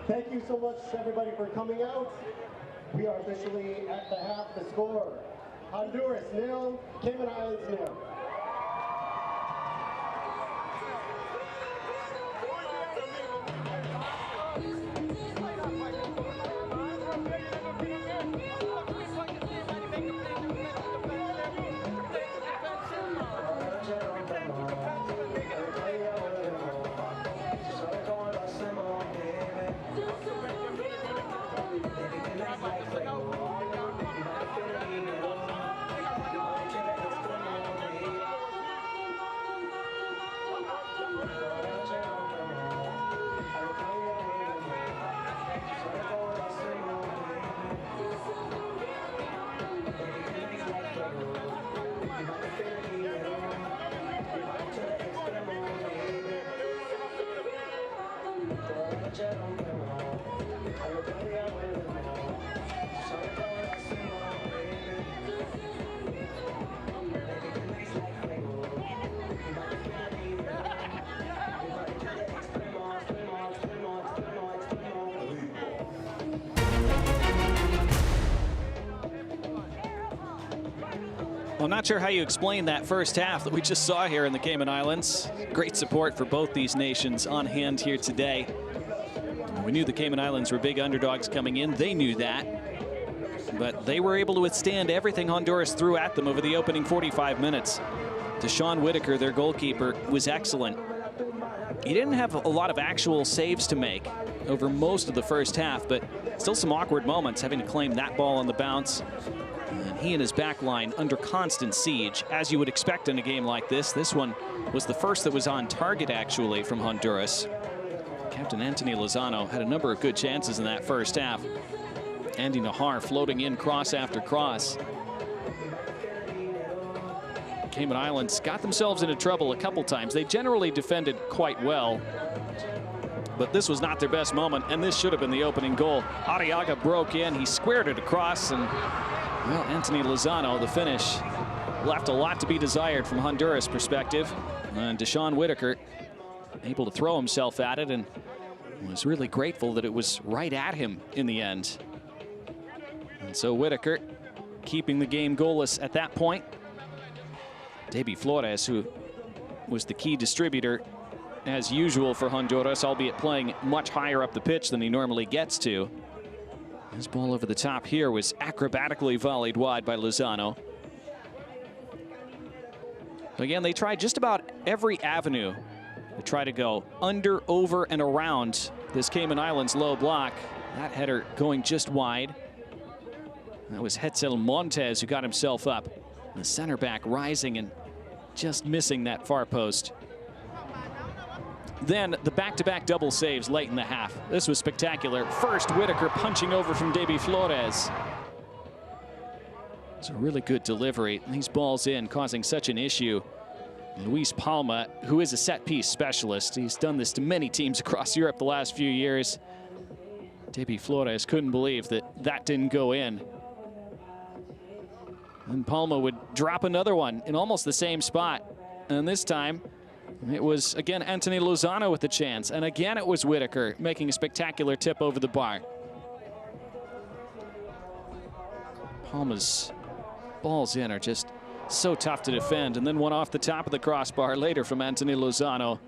Thank you so much, everybody, for coming out. We are officially at the half. The score: Honduras 0, Cayman Islands 0. I'm not sure how you explain that first half that we just saw here in the Cayman Islands. Great support for both these nations on hand here today. We knew the Cayman Islands were big underdogs coming in. They knew that. But they were able to withstand everything Honduras threw at them over the opening 45 minutes. Deshaun Whitaker, their goalkeeper, was excellent. He didn't have a lot of actual saves to make over most of the first half, but still some awkward moments, having to claim that ball on the bounce. And he and his back line under constant siege, as you would expect in a game like this. This one was the first that was on target, actually, from Honduras. Captain Anthony Lozano had a number of good chances in that first half. Andy Nahar floating in cross after cross. Cayman Islands got themselves into trouble a couple times. They generally defended quite well, but this was not their best moment, and this should have been the opening goal. Arriaga broke in, he squared it across, and well, Anthony Lozano, the finish, left a lot to be desired from Honduras' perspective. And Deshaun Whitaker able to throw himself at it and was really grateful that it was right at him in the end. And so Whitaker keeping the game goalless at that point. Debbie Flores, who was the key distributor as usual for Honduras, albeit playing much higher up the pitch than he normally gets to. His ball over the top here was acrobatically volleyed wide by Lozano. Again, they tried just about every avenue to try to go under, over, and around this Cayman Islands low block. That header going just wide. That was Hetzel Montes who got himself up. The center back rising and just missing that far post. Then the back-to-back double saves late in the half. This was spectacular. First, Whitaker punching over from Debbie Flores. It's a really good delivery. These balls in, causing such an issue. Luis Palma, who is a set-piece specialist. He's done this to many teams across Europe the last few years. Debbie Flores couldn't believe that that didn't go in. And Palma would drop another one in almost the same spot. And this time, it was, again, Anthony Lozano with the chance. And again, it was Whitaker making a spectacular tip over the bar. Palma's balls in are just so tough to defend. And then one off the top of the crossbar later from Anthony Lozano.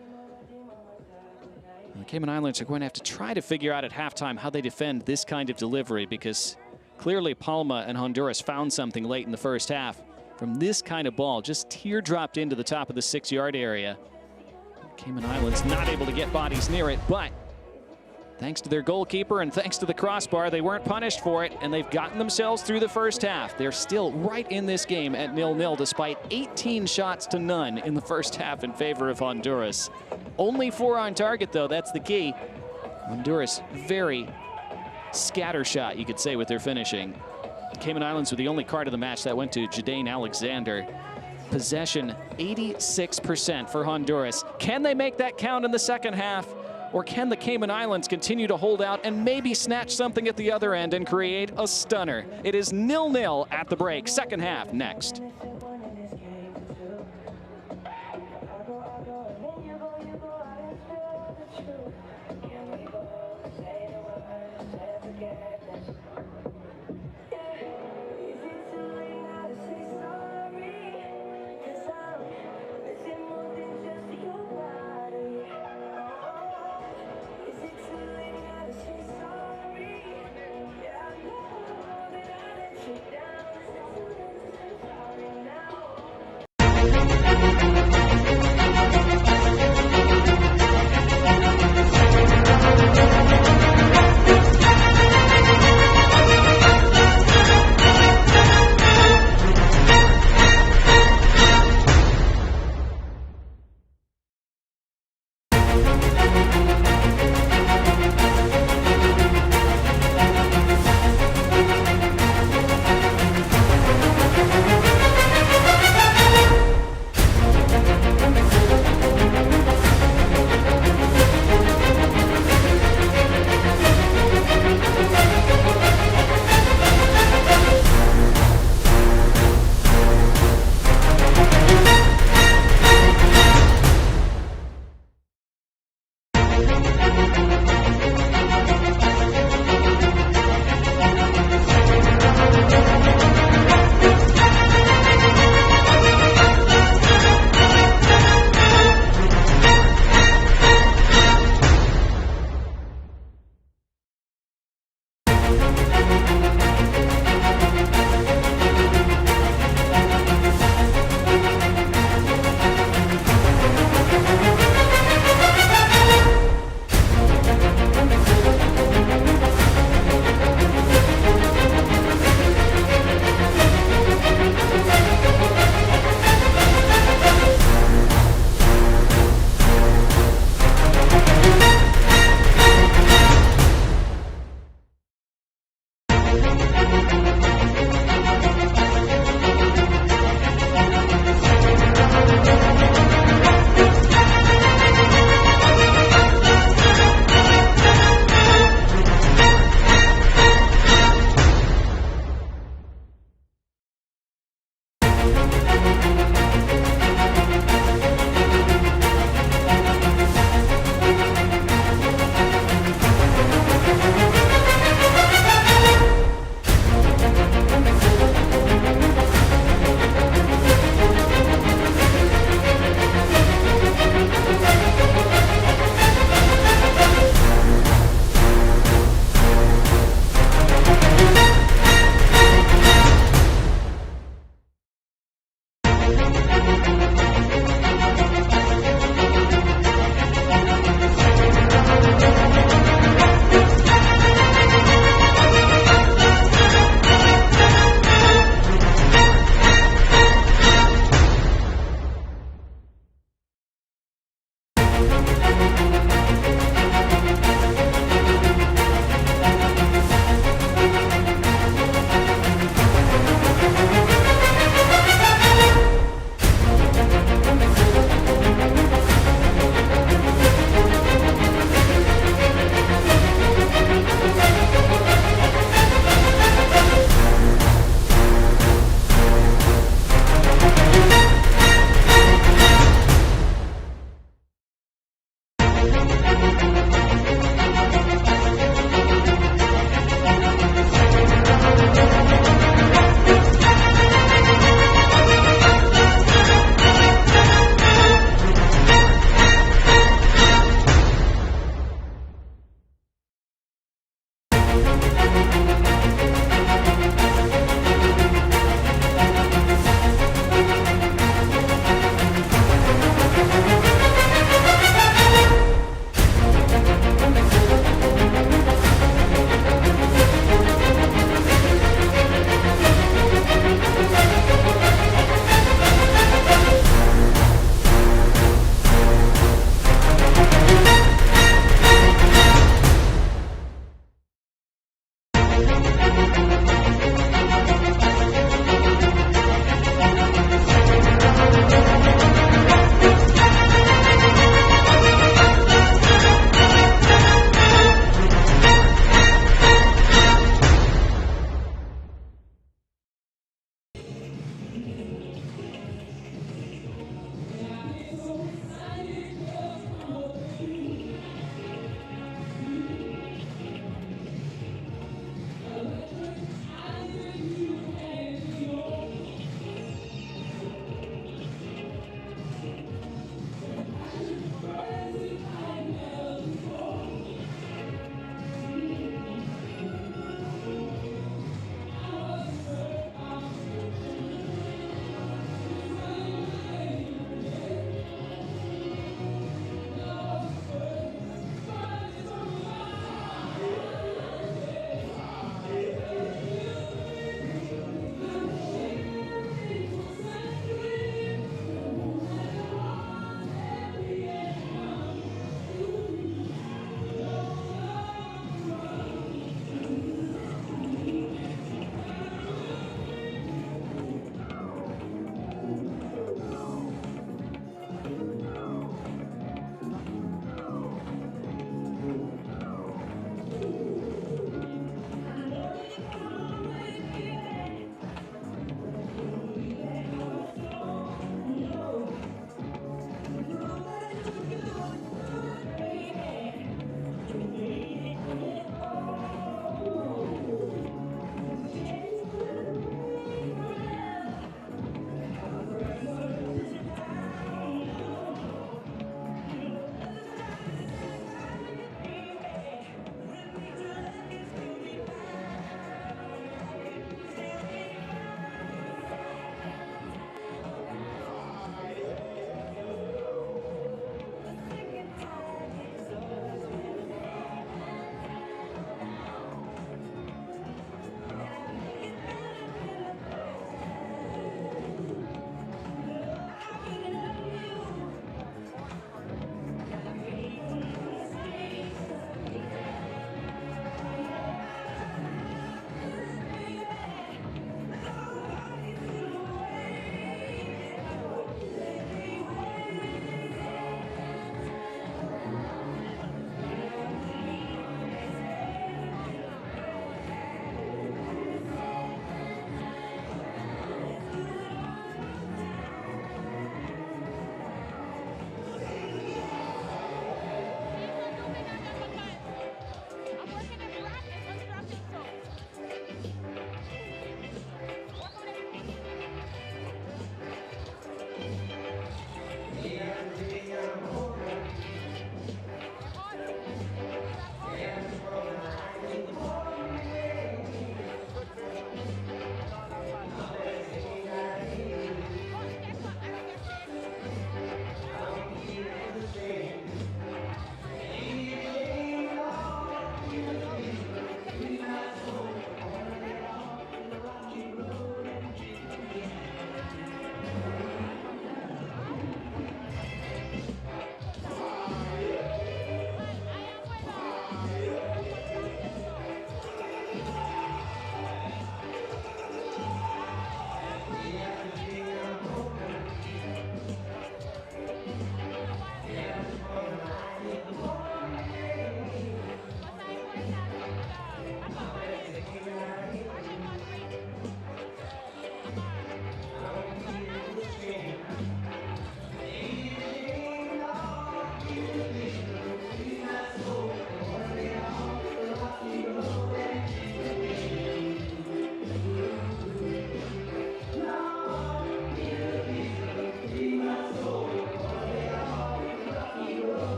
And the Cayman Islands are going to have to try to figure out at halftime how they defend this kind of delivery, because clearly Palma and Honduras found something late in the first half from this kind of ball, just teardropped into the top of the 6-yard area. Cayman Islands not able to get bodies near it, but Thanks to their goalkeeper and thanks to the crossbar, they weren't punished for it, and they've gotten themselves through the first half. They're still right in this game at 0-0, despite 18 shots to none in the first half in favor of Honduras. Only 4 on target, though. That's the key. Honduras, very scattershot, you could say, with their finishing. Cayman Islands were the only card of the match that went to Jadaine Alexander. Possession, 86% for Honduras. Can they make that count in the second half? Or can the Cayman Islands continue to hold out and maybe snatch something at the other end and create a stunner? It is 0-0 at the break. Second half next.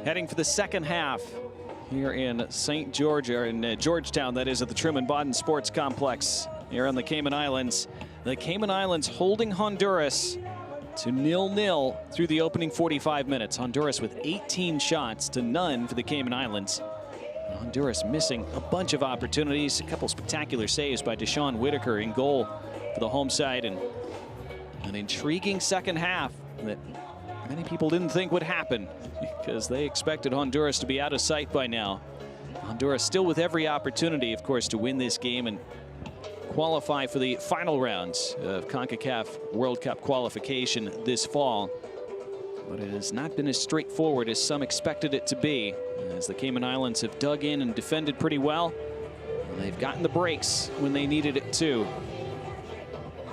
heading for the second half here in St. George, or in Georgetown, that is, at the Truman Bodden Sports Complex here on the Cayman Islands. The Cayman Islands holding Honduras to 0-0 through the opening 45 minutes. Honduras with 18 shots to none for the Cayman Islands. Honduras missing a bunch of opportunities, a couple spectacular saves by Deshaun Whitaker in goal for the home side, and an intriguing second half that many people didn't think would happen because they expected Honduras to be out of sight by now. Honduras still with every opportunity, of course, to win this game and qualify for the final rounds of Concacaf World Cup qualification this fall. But it has not been as straightforward as some expected it to be, as the Cayman Islands have dug in and defended pretty well. And they've gotten the breaks when they needed it too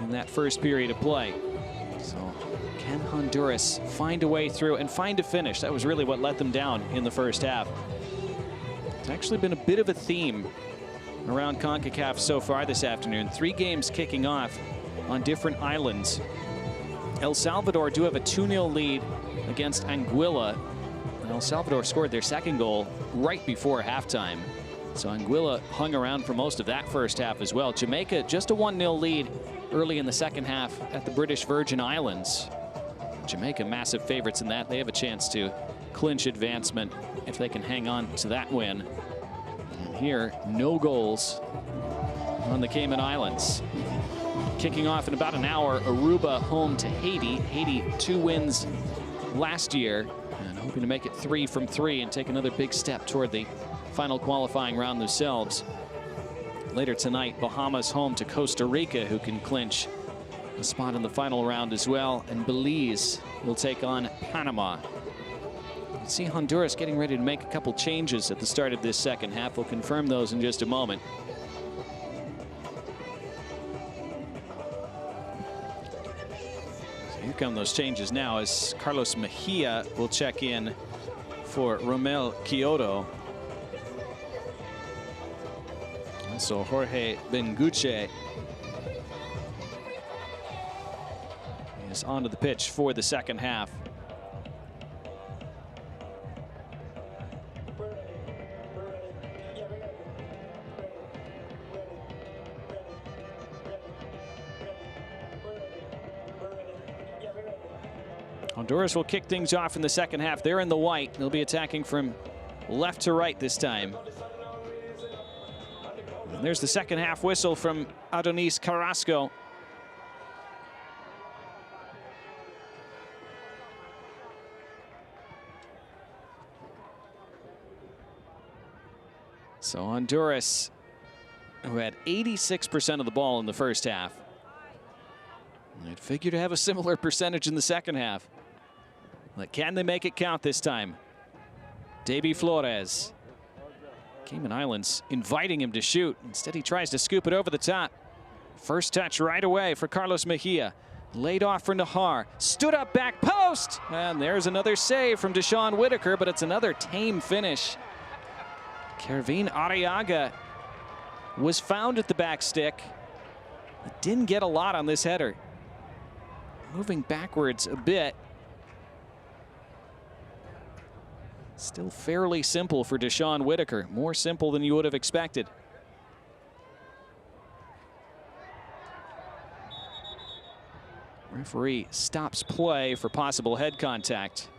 in that first period of play. So can Honduras find a way through and find a finish? That was really what let them down in the first half. It's actually been a bit of a theme around CONCACAF so far this afternoon. 3 games kicking off on different islands. El Salvador do have a 2-0 lead against Anguilla. And El Salvador scored their second goal right before halftime. So Anguilla hung around for most of that first half as well. Jamaica just a 1-0 lead early in the second half at the British Virgin Islands. Jamaica massive favorites in that. They have a chance to clinch advancement if they can hang on to that win. And here, no goals on the Cayman Islands. Kicking off in about an hour, Aruba home to Haiti. Haiti 2 wins last year and hoping to make it 3 from 3 and take another big step toward the final qualifying round themselves. Later tonight, Bahamas home to Costa Rica, who can clinch a spot in the final round as well. And Belize will take on Panama. You see Honduras getting ready to make a couple changes at the start of this second half. We'll confirm those in just a moment. Here come those changes now as Carlos Mejia will check in for Romel Kyoto. Also Jorge Benguche is onto the pitch for the second half. Honduras will kick things off in the second half. They're in the white. They'll be attacking from left to right this time. And there's the second half whistle from Adonis Carrasco. So Honduras, who had 86% of the ball in the first half, I'd figure to have a similar percentage in the second half. But can they make it count this time? Davy Flores. Cayman Islands inviting him to shoot. Instead, he tries to scoop it over the top. First touch right away for Carlos Mejia. Laid off for Nahar. Stood up back post. And there's another save from Deshaun Whitaker, but it's another tame finish. Kervin Arriaga was found at the back stick, but didn't get a lot on this header. Moving backwards a bit. Still fairly simple for Deshaun Whitaker. More simple than you would have expected. Referee stops play for possible head contact.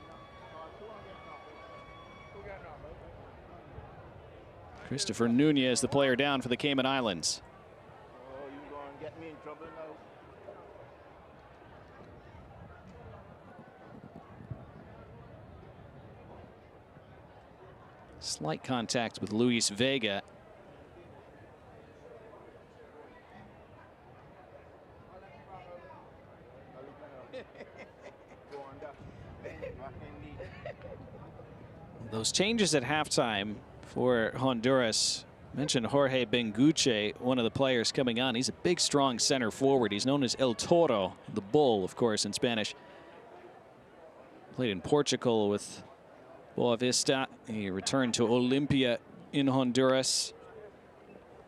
Christopher Nunez, the player down for the Cayman Islands. Oh, you gonna get me in trouble now? Slight contact with Luis Vega. Those changes at halftime for Honduras. Mentioned Jorge Benguche, one of the players coming on. He's a big, strong center forward. He's known as El Toro, the bull, of course, in Spanish. Played in Portugal with Boavista. He returned to Olimpia in Honduras.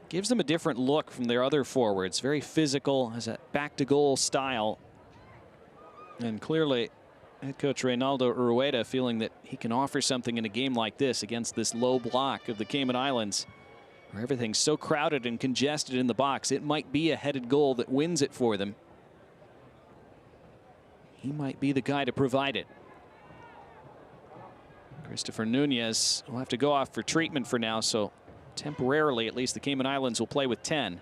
Gives them a different look from their other forwards. Very physical, has a back-to-goal style. And clearly head coach Reynaldo Urueta feeling that he can offer something in a game like this against this low block of the Cayman Islands, where everything's so crowded and congested in the box. It might be a headed goal that wins it for them. He might be the guy to provide it. Christopher Nunez will have to go off for treatment for now, so temporarily at least the Cayman Islands will play with 10.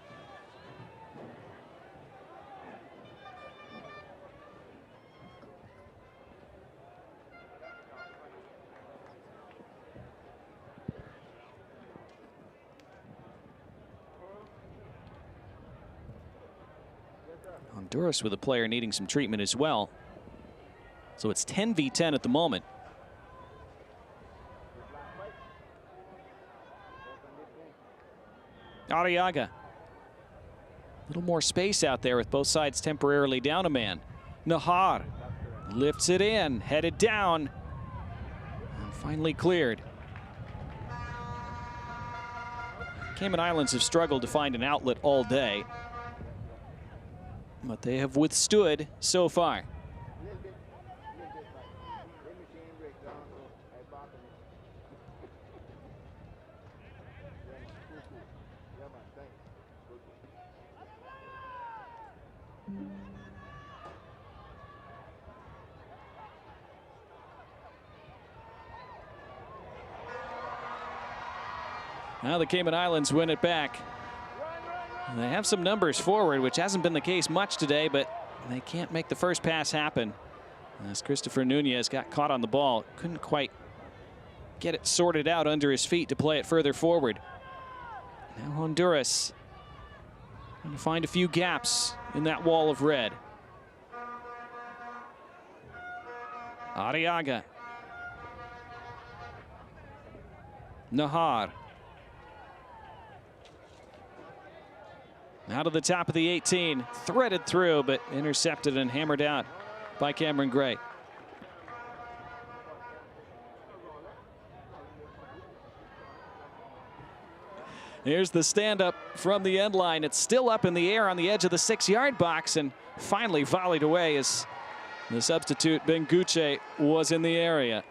Honduras with a player needing some treatment as well. So it's 10 v 10 at the moment. Arriaga. A little more space out there with both sides temporarily down a man. Nahar lifts it in, headed down, and finally cleared. Cayman Islands have struggled to find an outlet all day, but they have withstood so far. Now the Cayman Islands win it back. And they have some numbers forward, which hasn't been the case much today, but they can't make the first pass happen. As Christopher Nunez got caught on the ball, couldn't quite get it sorted out under his feet to play it further forward. Now Honduras trying to find a few gaps in that wall of red. Arriaga. Nahar. Now to the top of the 18, threaded through, but intercepted and hammered out by Cameron Gray. Here's the stand-up from the end line. It's still up in the air on the edge of the 6-yard box and finally volleyed away as the substitute Benguche was in the area.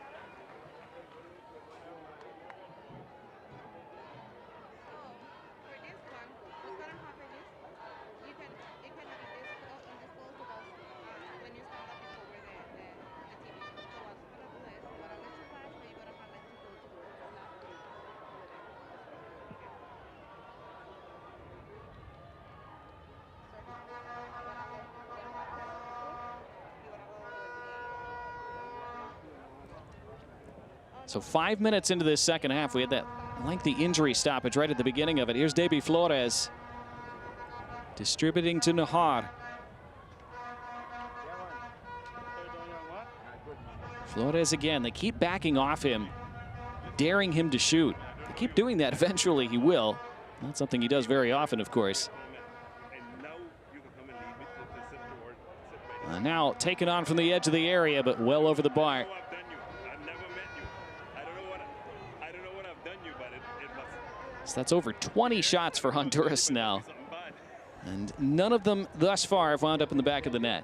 So 5 minutes into this second half, we had that lengthy injury stoppage right at the beginning of it. Here's Davy Flores distributing to Nahar. Flores again, they keep backing off him, daring him to shoot. They keep doing that, eventually he will. Not something he does very often, of course. Now taken on from the edge of the area, but well over the bar. So that's over 20 shots for Honduras now. And none of them thus far have wound up in the back of the net.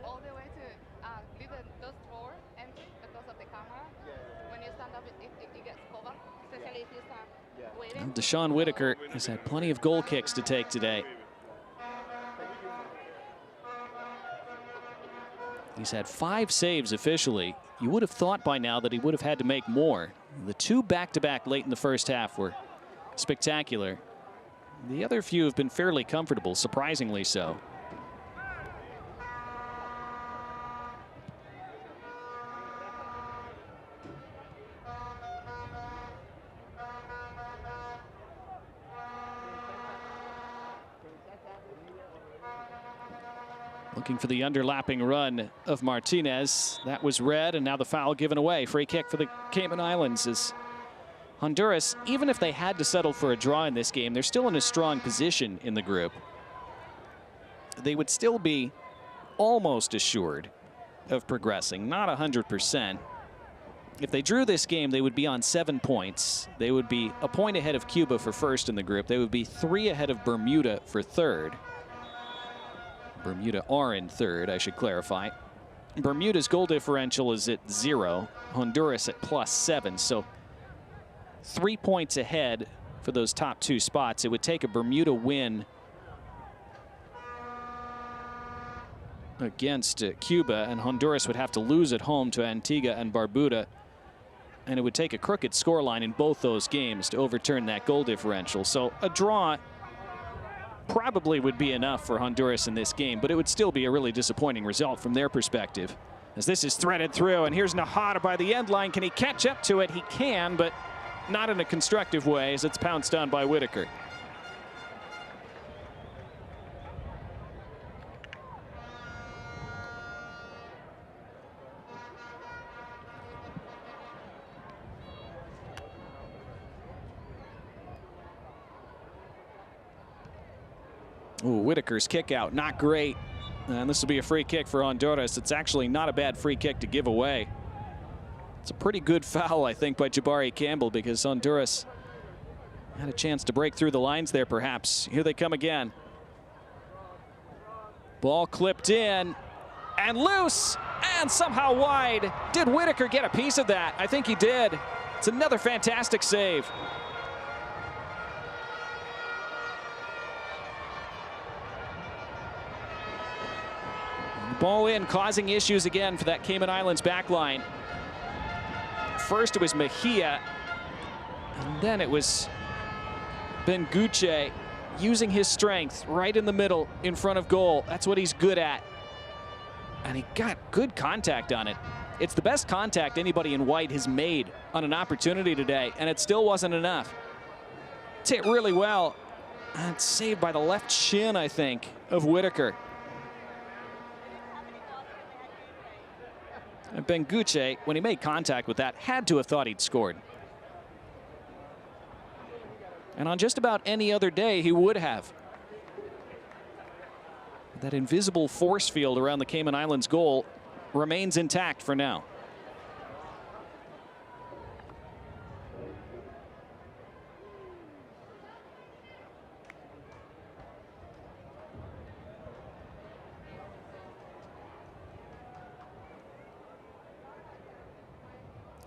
All the way to those floor empty because of the camera. When you stand up, it gets covered, especially if you stand waiting. Deshaun Whitaker has had plenty of goal kicks to take today. He's had 5 saves officially. You would have thought by now that he would have had to make more. The 2 back-to-back late in the first half were spectacular. The other few have been fairly comfortable, surprisingly so. Looking for the underlapping run of Martinez. That was red, and now the foul given away. Free kick for the Cayman Islands as Honduras, even if they had to settle for a draw in this game, they're still in a strong position in the group. They would still be almost assured of progressing, not 100%. If they drew this game, they would be on 7 points. They would be a point ahead of Cuba for first in the group. They would be 3 ahead of Bermuda for third. Bermuda are in third, I should clarify. Bermuda's goal differential is at 0. Honduras at +7. So 3 points ahead for those top 2 spots. It would take a Bermuda win against Cuba, and Honduras would have to lose at home to Antigua and Barbuda. And it would take a crooked scoreline in both those games to overturn that goal differential. So a draw probably would be enough for Honduras in this game, but it would still be a really disappointing result from their perspective. As this is threaded through, and here's Nahada by the end line. Can he catch up to it? He can, but not in a constructive way as it's pounced on by Whitaker. Ooh, Whitaker's kick out, not great. And this will be a free kick for Honduras. It's actually not a bad free kick to give away. It's a pretty good foul, I think, by Jabari Campbell, because Honduras had a chance to break through the lines there, perhaps. Here they come again. Ball clipped in and loose and somehow wide. Did Whitaker get a piece of that? I think he did. It's another fantastic save. Ball in, causing issues again for that Cayman Islands back line. First it was Mejia, and then it was Benguche using his strength right in the middle in front of goal. That's what he's good at. And he got good contact on it. It's the best contact anybody in white has made on an opportunity today, and it still wasn't enough. It's hit really well. And it's saved by the left shin, I think, of Whitaker. And Benguche, when he made contact with that, had to have thought he'd scored. And on just about any other day, he would have. That invisible force field around the Cayman Islands goal remains intact for now.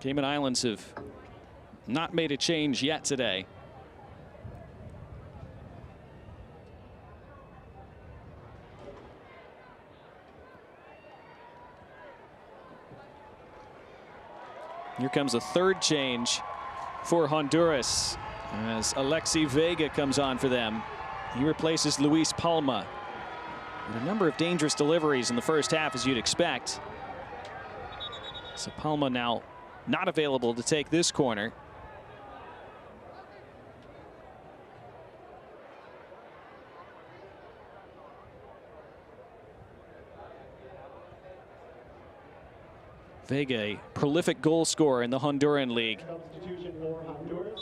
Cayman Islands have not made a change yet today. Here comes a third change for Honduras as Alexi Vega comes on for them. He replaces Luis Palma. And a number of dangerous deliveries in the first half, as you'd expect. So Palma now not available to take this corner. Vega, a prolific goal scorer in the Honduran league.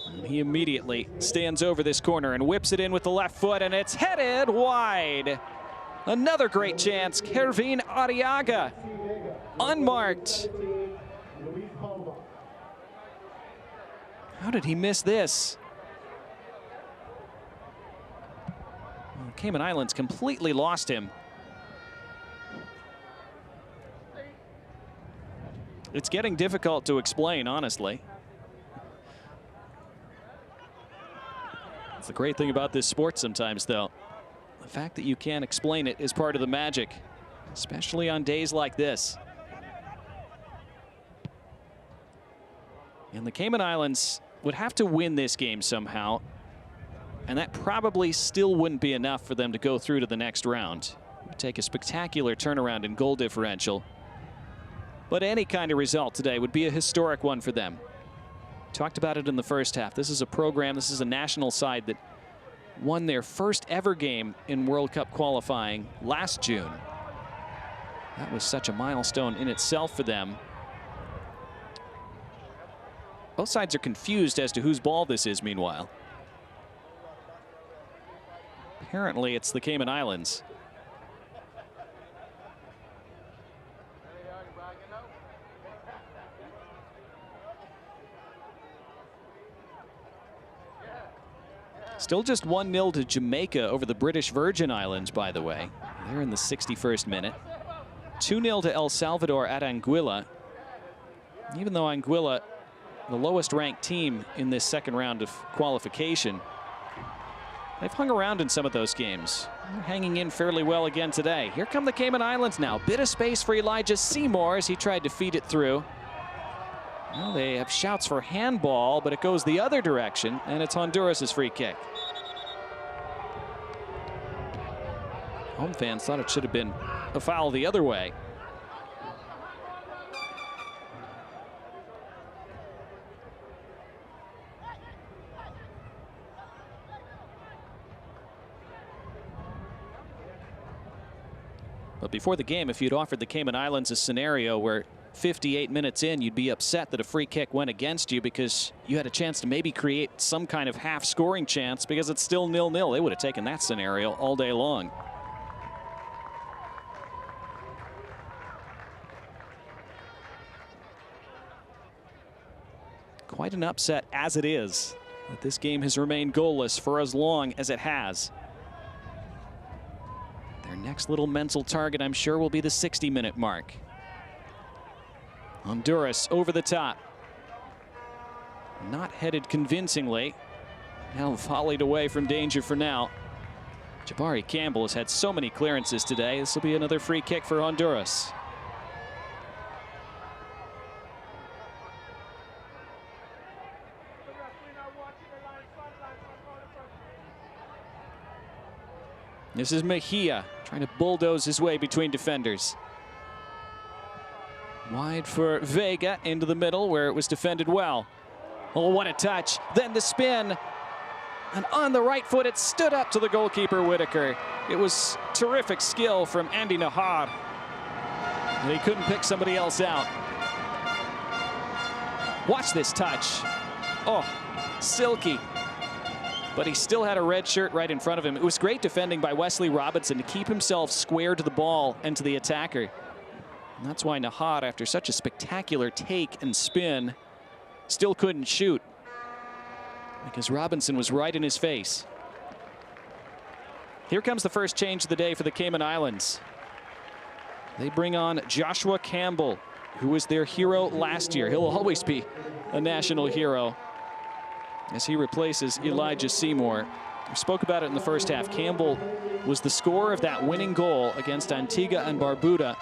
And he immediately stands over this corner and whips it in with the left foot, and it's headed wide. Another great chance, Kervin Arriaga, unmarked. How did he miss this? Well, Cayman Islands completely lost him. It's getting difficult to explain, honestly. It's the great thing about this sport sometimes, though. The fact that you can't explain it is part of the magic, especially on days like this. And the Cayman Islands would have to win this game somehow, and that probably still wouldn't be enough for them to go through to the next round. It would take a spectacular turnaround in goal differential. But any kind of result today would be a historic one for them. Talked about it in the first half. This is a program, this is a national side that won their first ever game in World Cup qualifying last June. That was such a milestone in itself for them. Both sides are confused as to whose ball this is, meanwhile. Apparently, it's the Cayman Islands. Still just 1-0 to Jamaica over the British Virgin Islands, by the way. They're in the 61st minute. 2-0 to El Salvador at Anguilla. Even though Anguilla, the lowest ranked team in this second round of qualification, they've hung around in some of those games. They're hanging in fairly well again today. Here come the Cayman Islands now. Bit of space for Elijah Seymour as he tried to feed it through. Well, they have shouts for handball, but it goes the other direction, and it's Honduras' free kick. Home fans thought it should have been a foul the other way. But before the game, if you'd offered the Cayman Islands a scenario where 58 minutes in, you'd be upset that a free kick went against you because you had a chance to maybe create some kind of half-scoring chance because it's still 0-0. They would have taken that scenario all day long. Quite an upset as it is, that this game has remained goalless for as long as it has. Their next little mental target, I'm sure, will be the 60-minute mark. Honduras over the top. Not headed convincingly. Now volleyed away from danger for now. Jabari Campbell has had so many clearances today. This will be another free kick for Honduras. This is Mejia trying to bulldoze his way between defenders. Wide for Vega into the middle where it was defended well. Oh, what a touch. Then the spin. And on the right foot, it stood up to the goalkeeper, Whitaker. It was terrific skill from Andy Nahar. And he couldn't pick somebody else out. Watch this touch. Oh, silky. But he still had a red shirt right in front of him. It was great defending by Wesley Robinson to keep himself square to the ball and to the attacker. And that's why Nahar, after such a spectacular take and spin, still couldn't shoot, because Robinson was right in his face. Here comes the first change of the day for the Cayman Islands. They bring on Joshua Campbell, who was their hero last year. He'll always be a national hero as he replaces Elijah Seymour. We spoke about it in the first half. Campbell was the scorer of that winning goal against Antigua and Barbuda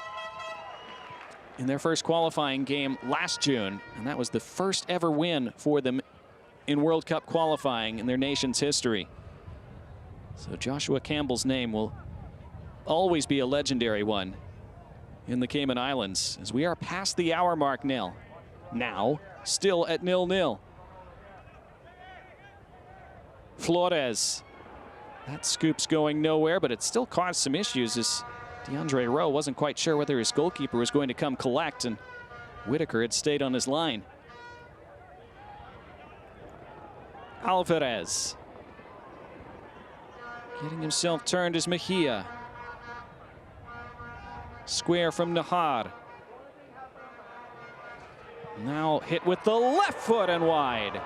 in their first qualifying game last June, and that was the first ever win for them in World Cup qualifying in their nation's history. So Joshua Campbell's name will always be a legendary one in the Cayman Islands, as we are past the hour mark now, still at 0-0. Flores, that scoop's going nowhere, but it still caused some issues as DeAndre Rowe wasn't quite sure whether his goalkeeper was going to come collect, and Whitaker had stayed on his line. Alvarez. Getting himself turned is Mejia. Square from Nahar. Now hit with the left foot and wide.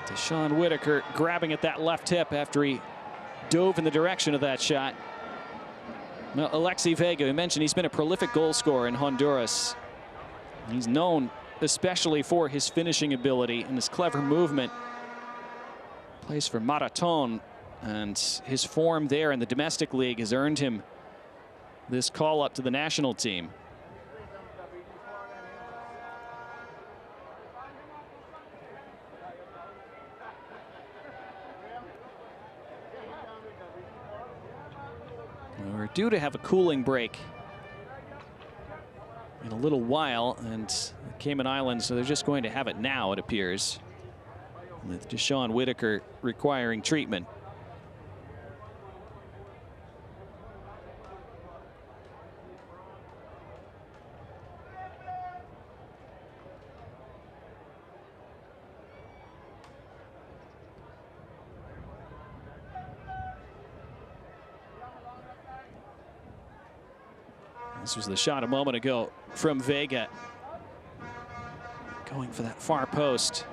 Deshaun Whitaker grabbing at that left hip after he dove in the direction of that shot. Now, Alexi Vega, we mentioned he's been a prolific goal scorer in Honduras. He's known especially for his finishing ability and his clever movement. Plays for Marathon, and his form there in the domestic league has earned him this call up to the national team. We're due to have a cooling break in a little while, and the Cayman Islands, so they're just going to have it now, it appears, with Deshaun Whitaker requiring treatment. This was the shot a moment ago from Vega. going for that far post.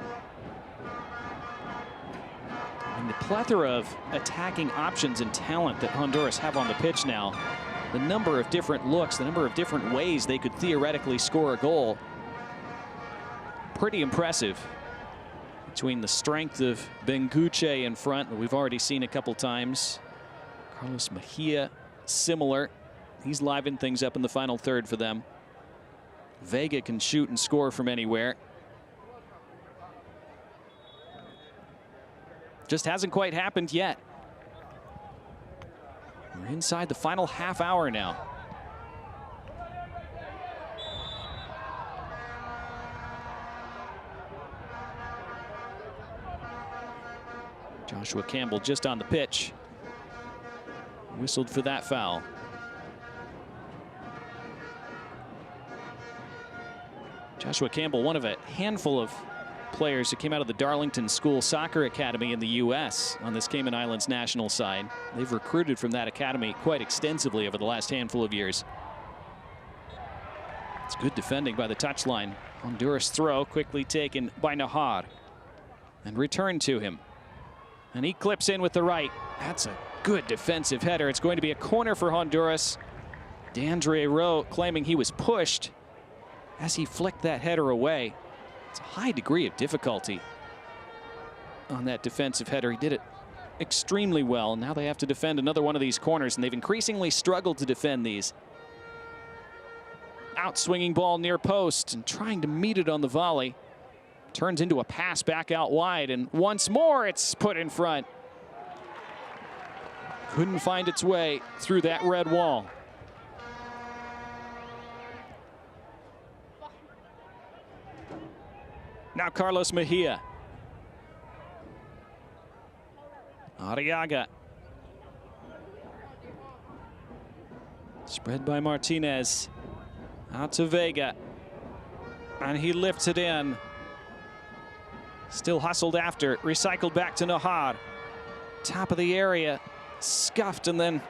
And the plethora of attacking options and talent that Honduras have on the pitch now, the number of different looks, the number of different ways they could theoretically score a goal, pretty impressive. Between the strength of Benguche in front, that we've already seen a couple times. Carlos Mejia, similar. He's livened things up in the final third for them. Vega can shoot and score from anywhere. Just hasn't quite happened yet. We're inside the final half hour now. Joshua Campbell just on the pitch. Whistled for that foul. Joshua Campbell, one of a handful of players who came out of the Darlington School Soccer Academy in the U.S. on this Cayman Islands national side. They've recruited from that academy quite extensively over the last handful of years. It's good defending by the touchline. Honduras throw quickly taken by Nahar and returned to him. And he clips in with the right. That's a good defensive header. It's going to be a corner for Honduras. D'Andre Rowe claiming he was pushed as he flicked that header away. It's a high degree of difficulty on that defensive header. He did it extremely well. Now they have to defend another one of these corners, and they've increasingly struggled to defend these. Outswinging ball near post and trying to meet it on the volley. Turns into a pass back out wide, and once more it's put in front. Couldn't find its way through that red wall. Now Carlos Mejia. Arriaga. Spread by Martinez. Out to Vega. And he lifts it in. Still hustled after. Recycled back to Nahar. Top of the area. Scuffed, and then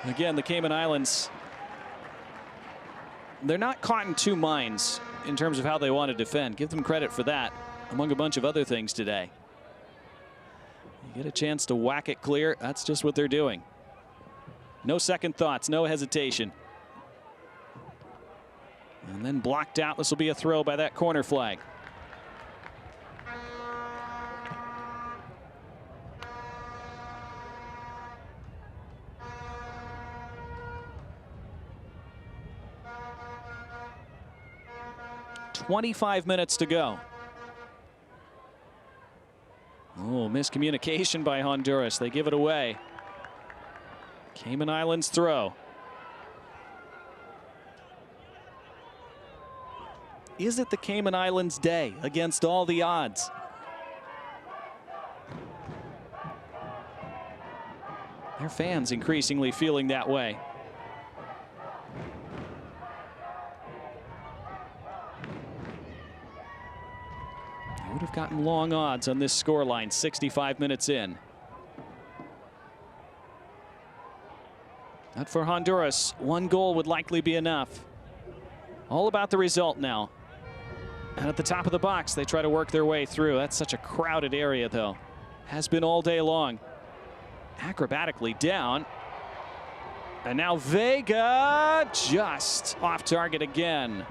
again the Cayman Islands. They're not caught in two minds in terms of how they want to defend. Give them credit for that, among a bunch of other things today. You get a chance to whack it clear, that's just what they're doing. No second thoughts, no hesitation. And then blocked out. This will be a throw by that corner flag. .25 minutes to go. Oh, miscommunication by Honduras. They give it away. Cayman Islands throw. Is it the Cayman Islands day against all the odds? Their fans increasingly feeling that way. Would have gotten long odds on this scoreline 65 minutes in. Not for Honduras. One goal would likely be enough. All about the result now. And at the top of the box, they try to work their way through. That's such a crowded area, though. Has been all day long. Acrobatically down. And now Vega just off target again.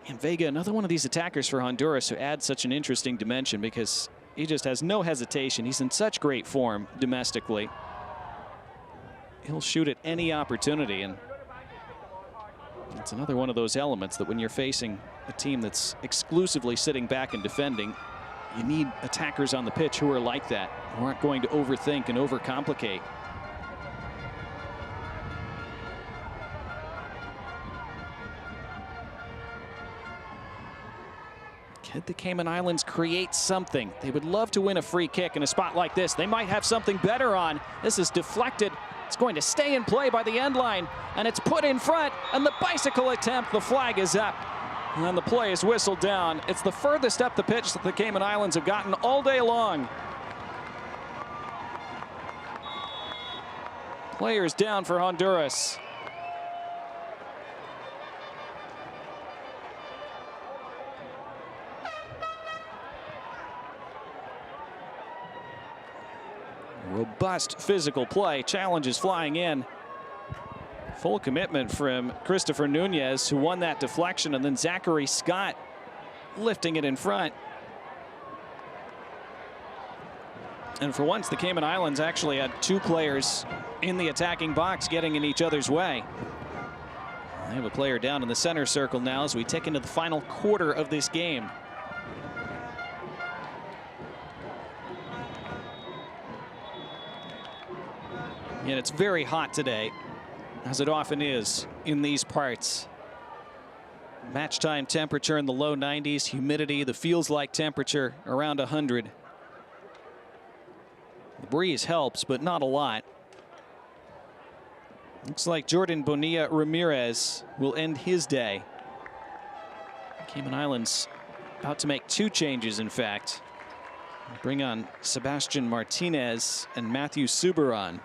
And Vega, another one of these attackers for Honduras who adds such an interesting dimension because he just has no hesitation. He's in such great form domestically. He'll shoot at any opportunity, and it's another one of those elements that when you're facing a team that's exclusively sitting back and defending, you need attackers on the pitch who are like that, who aren't going to overthink and overcomplicate. Could the Cayman Islands create something? They would love to win a free kick in a spot like this. They might have something better on. This is deflected. It's going to stay in play by the end line, and it's put in front, and the bicycle attempt, the flag is up, and then the play is whistled down. It's the furthest up the pitch that the Cayman Islands have gotten all day long. players down for Honduras. Robust physical play, challenges flying in. Full commitment from Christopher Nunez, who won that deflection, and then Zachary Scott lifting it in front. And for once, the Cayman Islands actually had two players in the attacking box getting in each other's way. They have a player down in the center circle now as we tick into the final quarter of this game. And it's very hot today, as it often is in these parts. Match time temperature in the low 90s, humidity, the feels like temperature around 100. The breeze helps, but not a lot. Looks like Jordan Bonilla Ramirez will end his day. Cayman Islands about to make two changes, in fact. Bring on Sebastian Martinez and Matthew Suberon.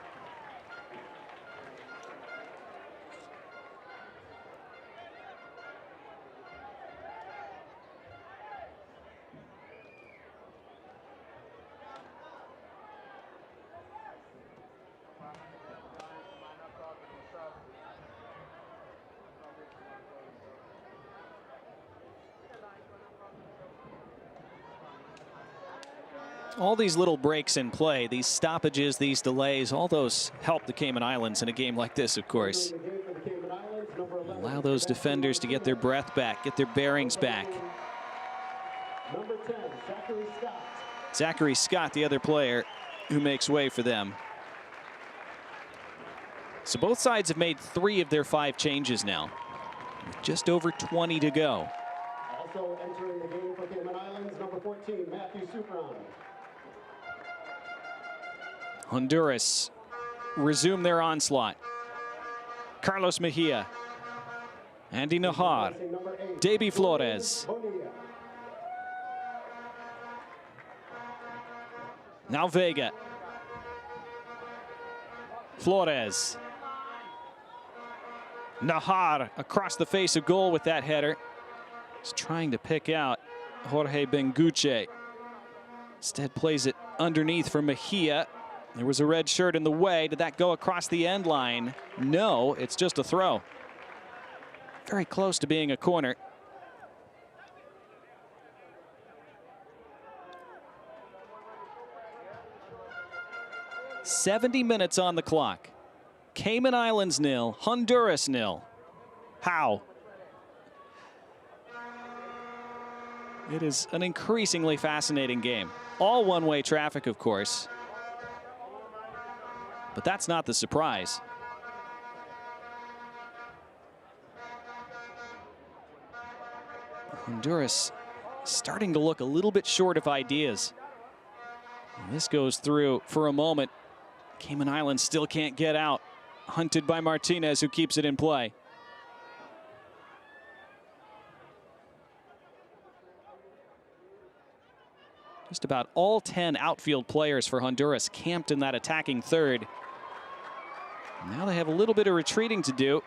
All these little breaks in play, these stoppages, these delays, all those help the Cayman Islands in a game like this, of course. Allow those defenders to get their breath back, get their bearings back. Number 10, Zachary Scott. Zachary Scott, the other player who makes way for them. So both sides have made 3 of their 5 changes now, with just over 20 to go. Also entering the game for Cayman Islands, number 14, Matthew Suberon. Honduras resume their onslaught. Carlos Mejia, Andy Nahar, Davy Flores. Now Vega. Flores. Nahar across the face of goal with that header. He's trying to pick out Jorge Benguche. Instead plays it underneath for Mejia. There was a red shirt in the way. Did that go across the end line? No, it's just a throw. Very close to being a corner. "70 minutes on the clock. Cayman Islands 0, Honduras 0. How? It is an increasingly fascinating game. All one-way traffic, of course. But that's not the surprise. Honduras starting to look a little bit short of ideas. And this goes through for a moment. Cayman Islands still can't get out. Hunted by Martinez, who keeps it in play. Just about all 10 outfield players for Honduras camped in that attacking third. Now they have a little bit of retreating to do.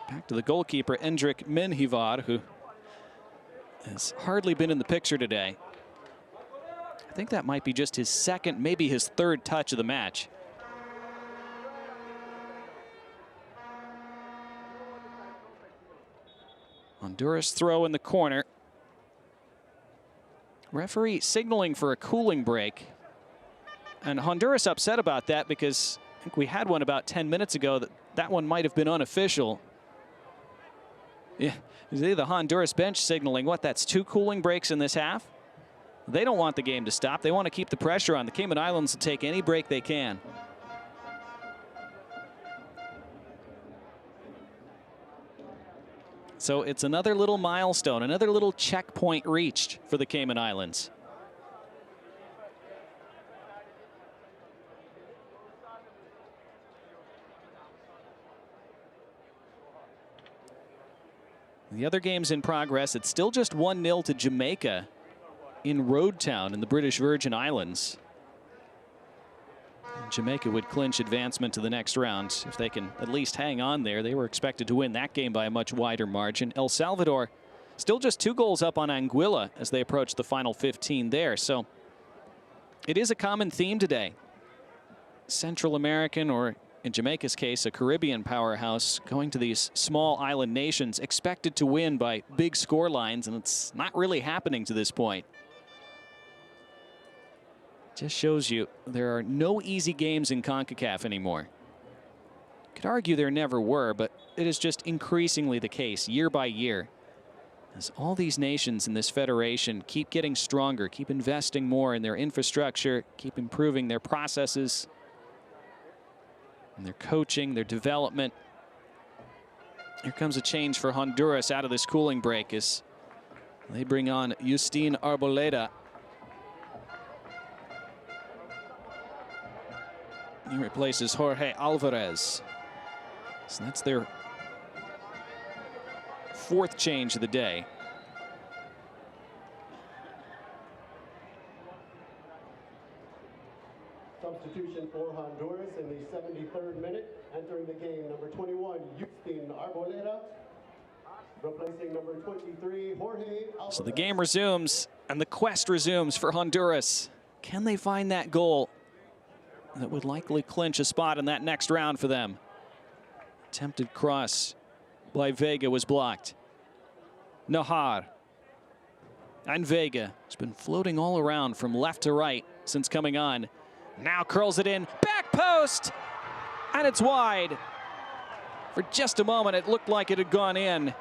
Back to the goalkeeper, Endrick Menjivar, who has hardly been in the picture today. I think that might be just his second, maybe his third touch of the match. Honduras throw in the corner. Referee signaling for a cooling break. And Honduras upset about that because I think we had one about 10 minutes ago that one might have been unofficial. Yeah, the Honduras bench signaling what, that's 2 cooling breaks in this half? They don't want the game to stop. They want to keep the pressure on. The Cayman Islands will take any break they can. So it's another little milestone, another little checkpoint reached for the Cayman Islands. The other games in progress, it's still just 1-0 to Jamaica in Road Town in the British Virgin Islands. Jamaica would clinch advancement to the next round if they can at least hang on there. They were expected to win that game by a much wider margin. El Salvador still just 2 goals up on Anguilla as they approach the final 15 there. So it is a common theme today. Central American, or in Jamaica's case, a Caribbean powerhouse, going to these small island nations expected to win by big score lines, and it's not really happening to this point. Just shows you there are no easy games in CONCACAF anymore. You could argue there never were, but it is just increasingly the case year by year. As all these nations in this federation keep getting stronger, keep investing more in their infrastructure, keep improving their processes, and their coaching, their development. Here comes a change for Honduras out of this cooling break as they bring on Justin Arboleda. He replaces Jorge Alvarez. So that's their 4th change of the day. Substitution for Honduras in the 73rd minute. Entering the game, number 21, Justin Arboleda. Replacing number 23, Jorge Alvarez. So the game resumes, and the quest resumes for Honduras. Can they find that goal that would likely clinch a spot in that next round for them? Attempted cross by Vega was blocked. Nahar. And Vega has been floating all around from left to right since coming on. Now curls it in, back post, and it's wide. For just a moment, it looked like it had gone in,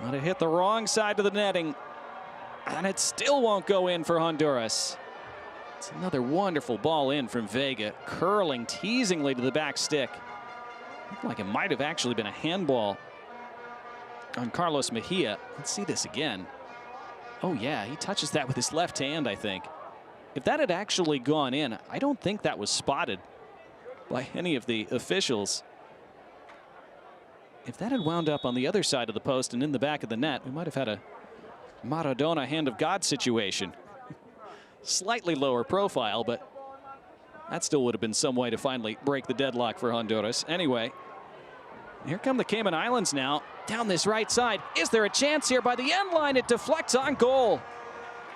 but it hit the wrong side of the netting, and it still won't go in for Honduras. It's another wonderful ball in from Vega, curling teasingly to the back stick. Looked like it might have actually been a handball on Carlos Mejia. Let's see this again. Oh yeah, he touches that with his left hand, I think. If that had actually gone in, I don't think that was spotted by any of the officials. If that had wound up on the other side of the post and in the back of the net, we might have had a Maradona hand of God situation. Slightly lower profile, but that still would have been some way to finally break the deadlock for Honduras. Anyway, here come the Cayman Islands now, down this right side. Is there a chance here? By the end line, it deflects on goal.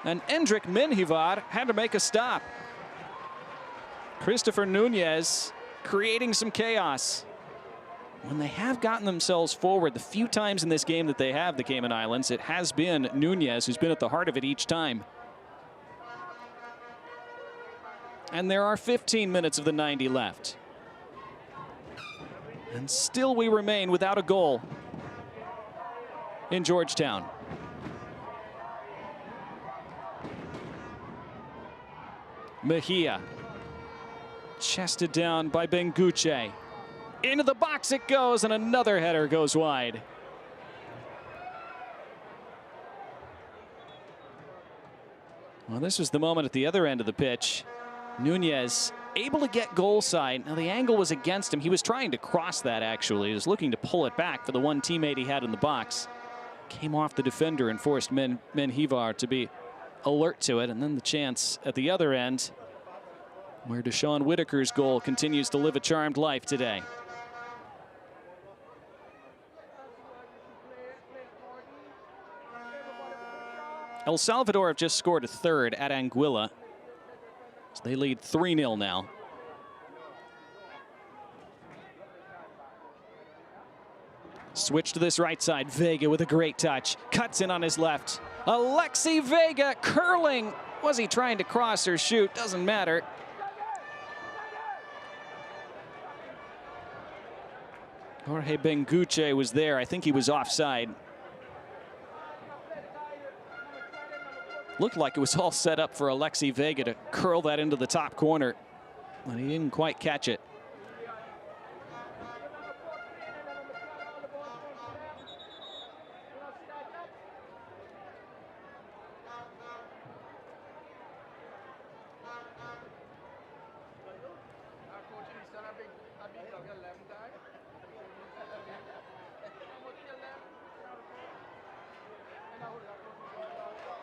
And Endrick Minhivar had to make a stop. Christopher Nunez creating some chaos. When they have gotten themselves forward, the few times in this game that they have, the Cayman Islands, it has been Nunez who's been at the heart of it each time. And there are 15 minutes of the 90 left. And still we remain without a goal in Georgetown. Mejia. Chested down by Benguche. Into the box it goes, and another header goes wide. Well, this was the moment at the other end of the pitch. Nunez able to get goal side. Now the angle was against him. He was trying to cross that, actually. He was looking to pull it back for the one teammate he had in the box. Came off the defender and forced Minhivar to be alert to it. And then the chance at the other end where Deshaun Whitaker's goal continues to live a charmed life today. El Salvador have just scored a 3rd at Anguilla. So they lead 3-0 now. Switch to this right side. Vega with a great touch. Cuts in on his left. Alexi Vega curling. Was he trying to cross or shoot? Doesn't matter. Jorge Benguche was there. I think he was offside. Looked like it was all set up for Alexi Vega to curl that into the top corner, but he didn't quite catch it.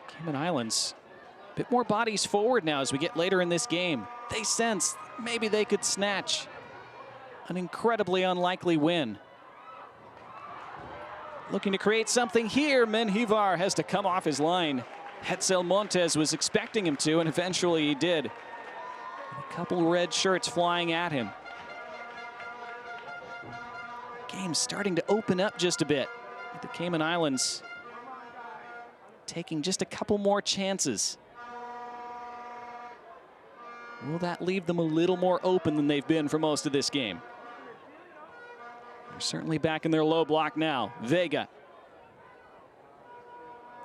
Cayman Islands, a bit more bodies forward now as we get later in this game. they sense maybe they could snatch an incredibly unlikely win. Looking to create something here. Menjivar has to come off his line. Hetzel Montes was expecting him to, and eventually he did. A couple red shirts flying at him. Game's starting to open up just a bit. The Cayman Islands taking just a couple more chances. Will that leave them a little more open than they've been for most of this game? They're certainly back in their low block now. Vega.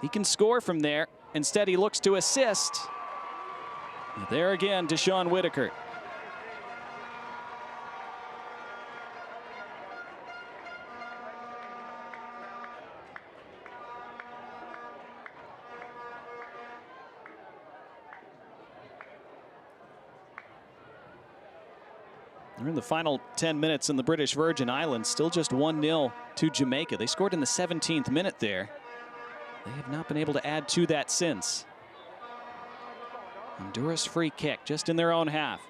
He can score from there. Instead, he looks to assist. There again, Deshaun Whitaker. They're in the final 10 minutes in the British Virgin Islands, still just 1-0 to Jamaica. They scored in the 17th minute there. They have not been able to add to that since. Honduras free kick just in their own half.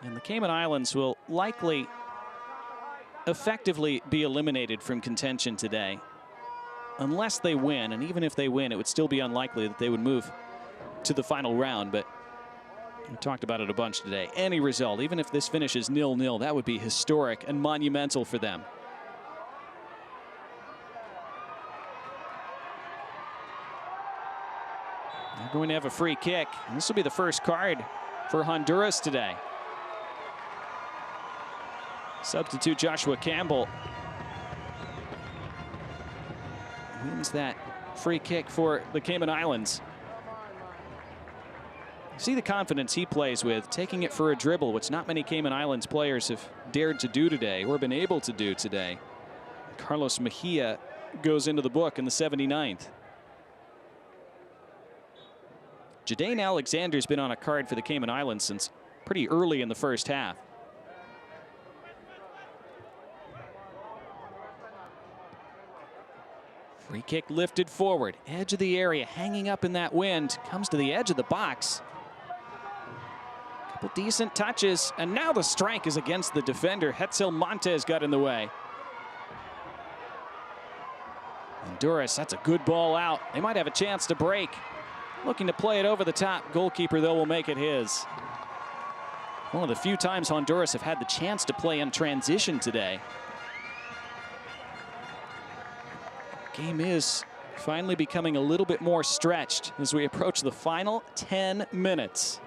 And the Cayman Islands will likely effectively be eliminated from contention today, unless they win. And even if they win, it would still be unlikely that they would move to the final round. But we talked about it a bunch today. Any result, even if this finishes 0-0, that would be historic and monumental for them. They're going to have a free kick. And this will be the first card for Honduras today. Substitute Joshua Campbell wins that free kick for the Cayman Islands. See the confidence he plays with, taking it for a dribble, which not many Cayman Islands players have dared to do today or been able to do today. Carlos Mejia goes into the book in the 79th. Jadane Alexander's been on a card for the Cayman Islands since pretty early in the first half. Free kick lifted forward, edge of the area, hanging up in that wind, comes to the edge of the box. Couple decent touches, and now the strike is against the defender. Hetzel Montes got in the way. Honduras, that's a good ball out. They might have a chance to break. Looking to play it over the top. Goalkeeper, though, will make it his. One of the few times Honduras have had the chance to play in transition today. Game is finally becoming a little bit more stretched as we approach the final 10 minutes.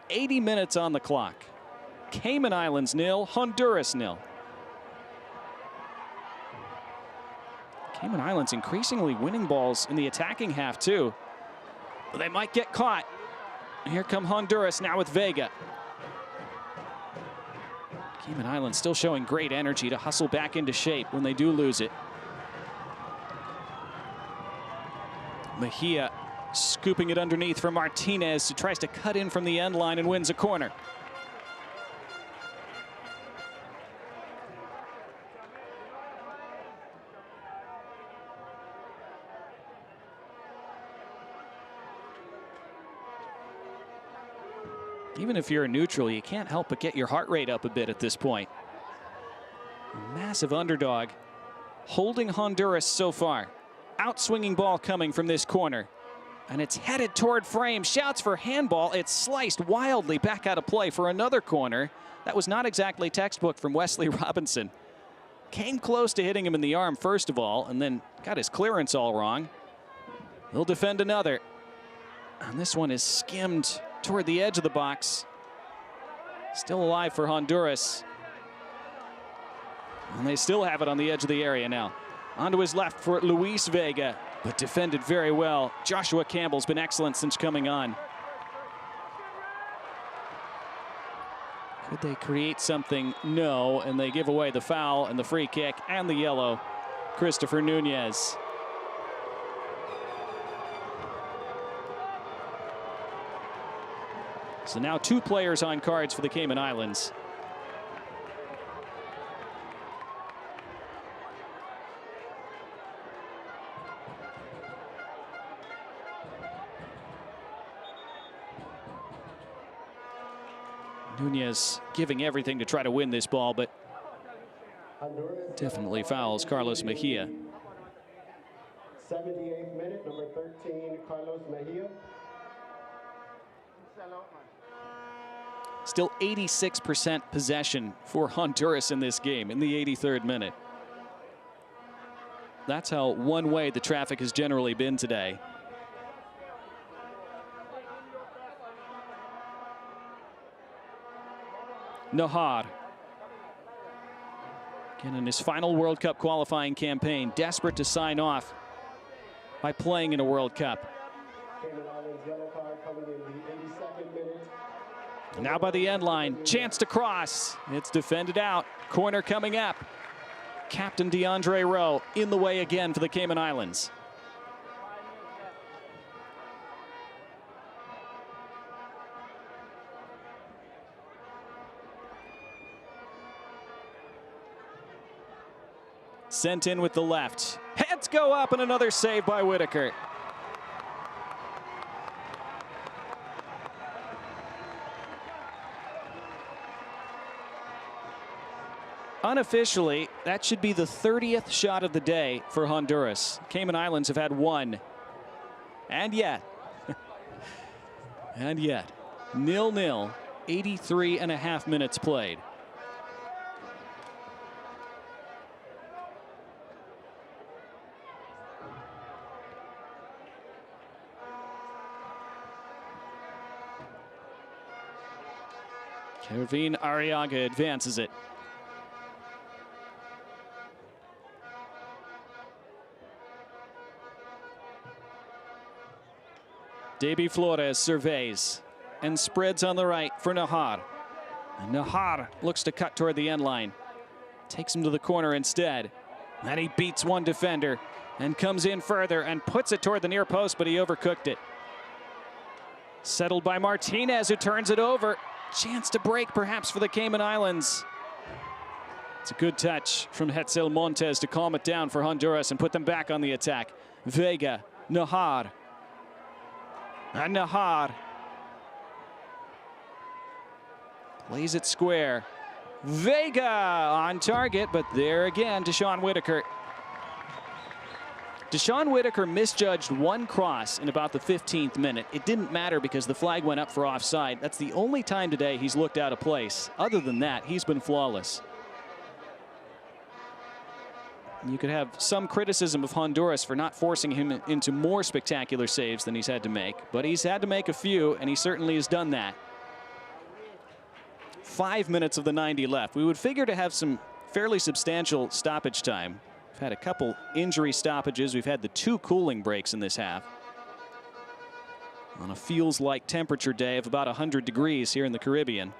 80 minutes on the clock. Cayman Islands 0, Honduras 0. Cayman Islands increasingly winning balls in the attacking half too. But they might get caught. Here come Honduras now with Vega. Cayman Islands still showing great energy to hustle back into shape when they do lose it. Mejia scooping it underneath for Martinez, who tries to cut in from the end line and wins a corner. Even if you're a neutral, you can't help but get your heart rate up a bit at this point. Massive underdog holding Honduras so far. Outswinging ball coming from this corner. And it's headed toward frame. Shouts for handball. It's sliced wildly back out of play for another corner. That was not exactly textbook from Wesley Robinson. Came close to hitting him in the arm first of all, and then got his clearance all wrong. He'll defend another. And this one is skimmed toward the edge of the box. Still alive for Honduras. And they still have it on the edge of the area now. Onto his left for Luis Vega, but defended very well. Joshua Campbell's been excellent since coming on. Could they create something? No, and they give away the foul and the free kick and the yellow. Christopher Nunez. So now 2 players on cards for the Cayman Islands. Nunez giving everything to try to win this ball, but definitely fouls Carlos Mejia. 78th minute, number 13, Carlos Mejia. Still 86% possession for Honduras in this game in the 83rd minute. That's how one-way the traffic has generally been today. Nahar. Again, in his final World Cup qualifying campaign, desperate to sign off by playing in a World Cup. Cayman Islands yellow card coming in the 82nd minute. Now by the end line, chance to cross. It's defended out. Corner coming up. Captain DeAndre Rowe in the way again for the Cayman Islands. Sent in with the left. Heads go up and another save by Whitaker. Unofficially, that should be the 30th shot of the day for Honduras. Cayman Islands have had one. And yet, 0-0, 83.5 minutes played. Kevin Arriaga advances it. Davy Flores surveys and spreads on the right for Nahar. And Nahar looks to cut toward the end line. Takes him to the corner instead. And he beats one defender and comes in further and puts it toward the near post, but he overcooked it. Settled by Martinez, who turns it over. Chance to break perhaps for the Cayman Islands. It's a good touch from Hetzel Montes to calm it down for Honduras and put them back on the attack. Vega, Nahar. And Nahar plays it square. Vega on target, but there again, Deshaun Whitaker. Deshaun Whitaker misjudged one cross in about the 15th minute. It didn't matter because the flag went up for offside. That's the only time today he's looked out of place. Other than that, he's been flawless. You could have some criticism of Honduras for not forcing him into more spectacular saves than he's had to make, but he's had to make a few, and he certainly has done that. 5 minutes of the 90 left. We would figure to have some fairly substantial stoppage time. We've had a couple injury stoppages. We've had the 2 cooling breaks in this half. On a feels-like temperature day of about 100 degrees here in the Caribbean.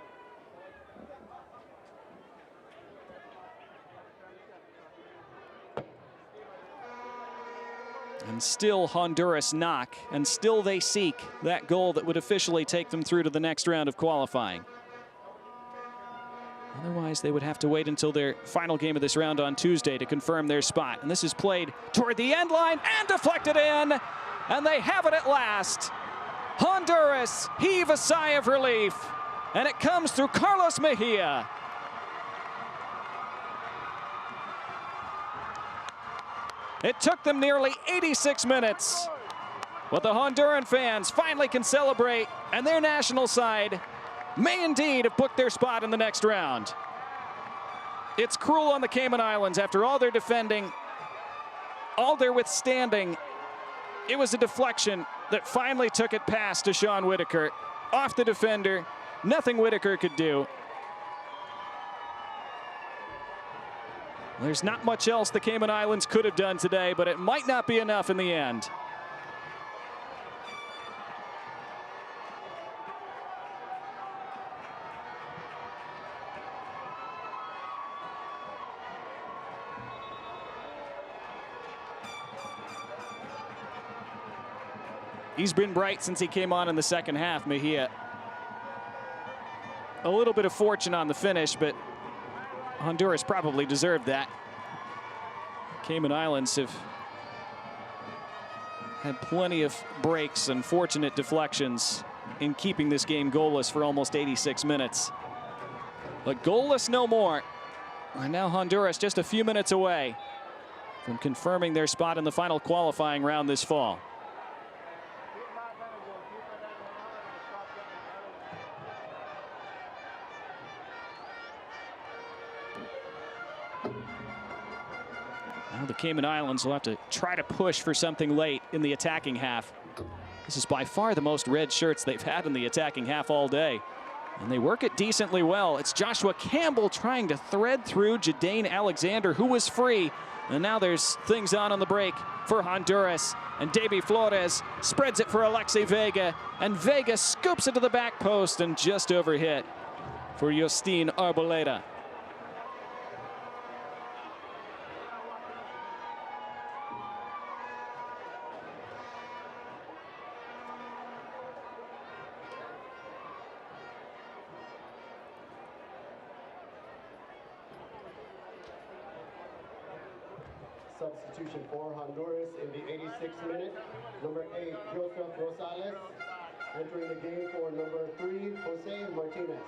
And still Honduras knock, and still they seek that goal that would officially take them through to the next round of qualifying. Otherwise, they would have to wait until their final game of this round on Tuesday to confirm their spot. And this is played toward the end line and deflected in, and they have it at last. Honduras heave a sigh of relief, and it comes through Carlos Mejia. It took them nearly 86 minutes, but the Honduran fans finally can celebrate, and their national side may indeed have booked their spot in the next round. It's cruel on the Cayman Islands. After all their defending, all their withstanding, it was a deflection that finally took it past Deshaun Whitaker. Off the defender, nothing Whitaker could do. There's not much else the Cayman Islands could have done today, but it might not be enough in the end. He's been bright since he came on in the second half, Mejia. A little bit of fortune on the finish, but Honduras probably deserved that. Cayman Islands have had plenty of breaks and fortunate deflections, in keeping this game goalless for almost 86 minutes. But goalless no more. And now Honduras just a few minutes away from confirming their spot in the final qualifying round this fall. Now the Cayman Islands will have to try to push for something late in the attacking half. This is by far the most red shirts they've had in the attacking half all day. And they work it decently well. It's Joshua Campbell trying to thread through Jadane Alexander, who was free. And now there's things on the break for Honduras. And Davy Flores spreads it for Alexi Vega. And Vega scoops it to the back post and just overhit for Justin Arboleda. Substitution for Honduras in the 86th minute. Number 8, Joseph Rosales. Entering the game for number 3, Jose Martinez.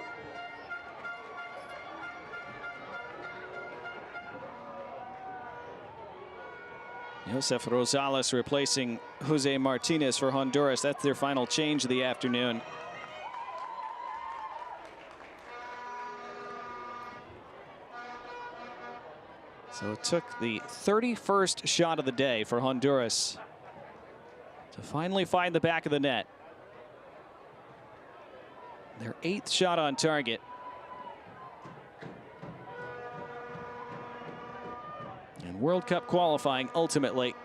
Joseph Rosales replacing Jose Martinez for Honduras. That's their final change of the afternoon. So it took the 31st shot of the day for Honduras to finally find the back of the net. Their 8th shot on target. And World Cup qualifying, ultimately,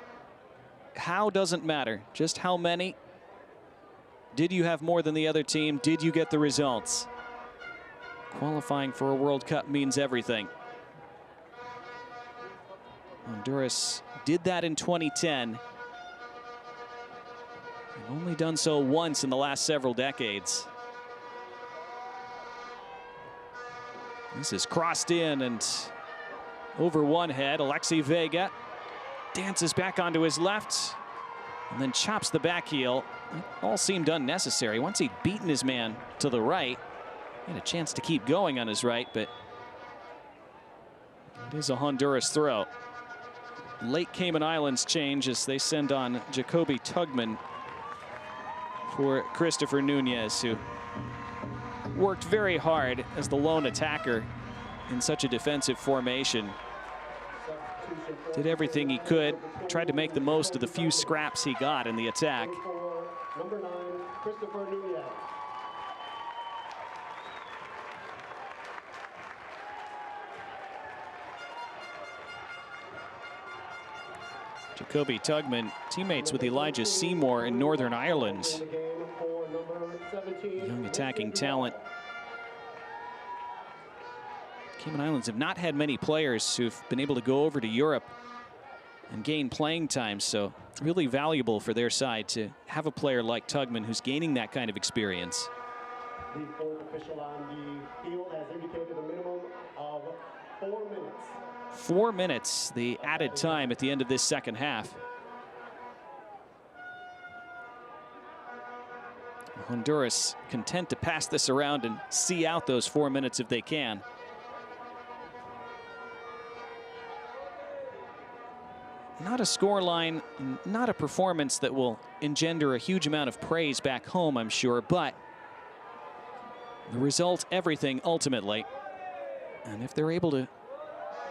how doesn't matter. Just how many. Did you have more than the other team? Did you get the results? Qualifying for a World Cup means everything. Honduras did that in 2010. They've only done so once in the last several decades. This is crossed in and over one head. Alexi Vega dances back onto his left and then chops the back heel. It all seemed unnecessary. Once he'd beaten his man to the right, he had a chance to keep going on his right, but it is a Honduras throw. Late Cayman Islands change as they send on Jacoby Tugman for Christopher Nunez, who worked very hard as the lone attacker in such a defensive formation. Did everything he could, tried to make the most of the few scraps he got in the attack. Number 9, Christopher Nunez. Jacoby Tugman, teammates with Elijah Seymour in Northern Ireland. Young attacking talent. Cayman Islands have not had many players who've been able to go over to Europe and gain playing time, so really valuable for their side to have a player like Tugman who's gaining that kind of experience. The fourth official on the field has indicated a minimum of 4 minutes. 4 minutes, the added time at the end of this second half. Honduras content to pass this around and see out those 4 minutes if they can. Not a scoreline, not a performance that will engender a huge amount of praise back home, I'm sure, but the result, everything ultimately. And if they're able to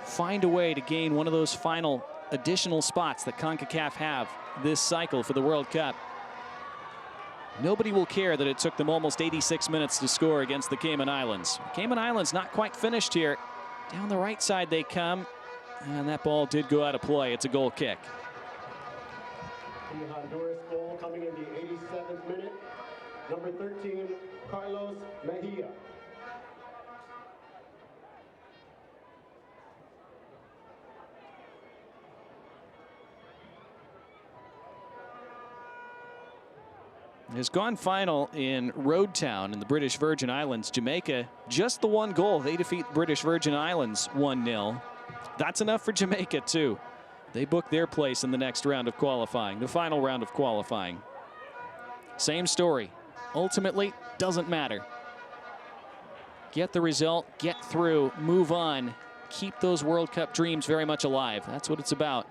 find a way to gain one of those final additional spots that Concacaf have this cycle for the World Cup, nobody will care that it took them almost 86 minutes to score against the Cayman Islands. Cayman Islands not quite finished here. Down the right side they come, and that ball did go out of play. It's a goal kick. The Honduras goal coming in the 87th minute. Number 13, Carlos Mejia. Has gone final in Road Town in the British Virgin Islands. Jamaica, just the one goal. They defeat British Virgin Islands 1-0. That's enough for Jamaica, too. They book their place in the next round of qualifying, the final round of qualifying. Same story. ultimately doesn't matter. Get the result, get through, move on, keep those World Cup dreams very much alive. That's what it's about.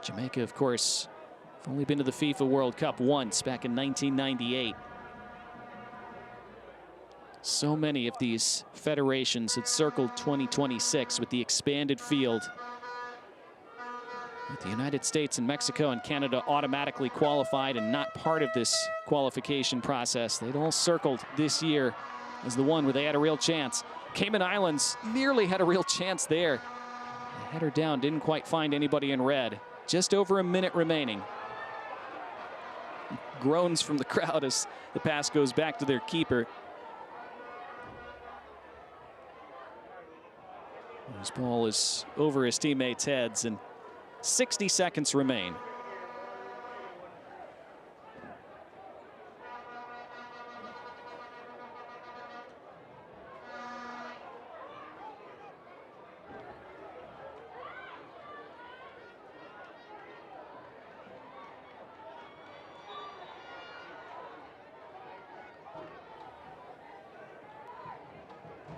Jamaica, of course, have only been to the FIFA World Cup once, back in 1998. So many of these federations had circled 2026 with the expanded field. With the United States and Mexico and Canada automatically qualified and not part of this qualification process, they'd all circled this year as the one where they had a real chance. Cayman Islands nearly had a real chance there. They had her down, didn't quite find anybody in red. Just over a minute remaining. Groans from the crowd as the pass goes back to their keeper. This ball is over his teammates' heads, and 60 seconds remain.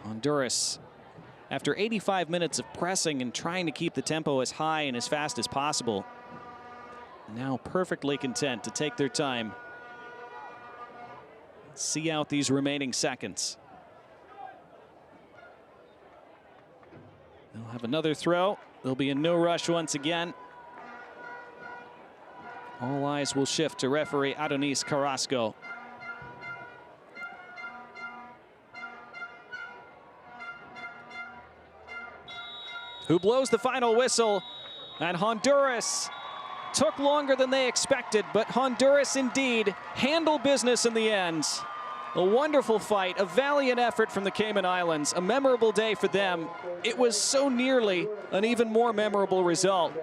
Honduras, after 85 minutes of pressing and trying to keep the tempo as high and as fast as possible, now perfectly content to take their time, see out these remaining seconds. They'll have another throw. There'll be a no rush once again. All eyes will shift to referee Adonis Carrasco. Who blows the final whistle, and Honduras took longer than they expected, but Honduras indeed handled business in the end. A wonderful fight, a valiant effort from the Cayman Islands, a memorable day for them. It was so nearly an even more memorable result,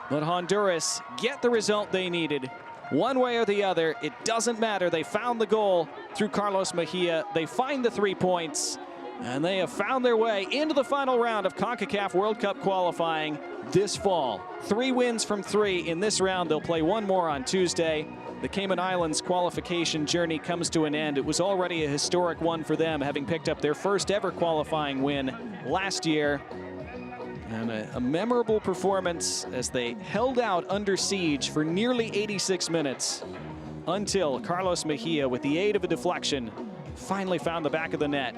but Honduras get the result they needed. One way or the other, it doesn't matter. They found the goal through Carlos Mejia. They find the 3 points. And they have found their way into the final round of Concacaf World Cup qualifying this fall. 3 wins from 3 in this round. They'll play one more on Tuesday. The Cayman Islands qualification journey comes to an end. It was already a historic one for them, having picked up their first ever qualifying win last year. And a memorable performance as they held out under siege for nearly 86 minutes until Carlos Mejia, with the aid of a deflection, finally found the back of the net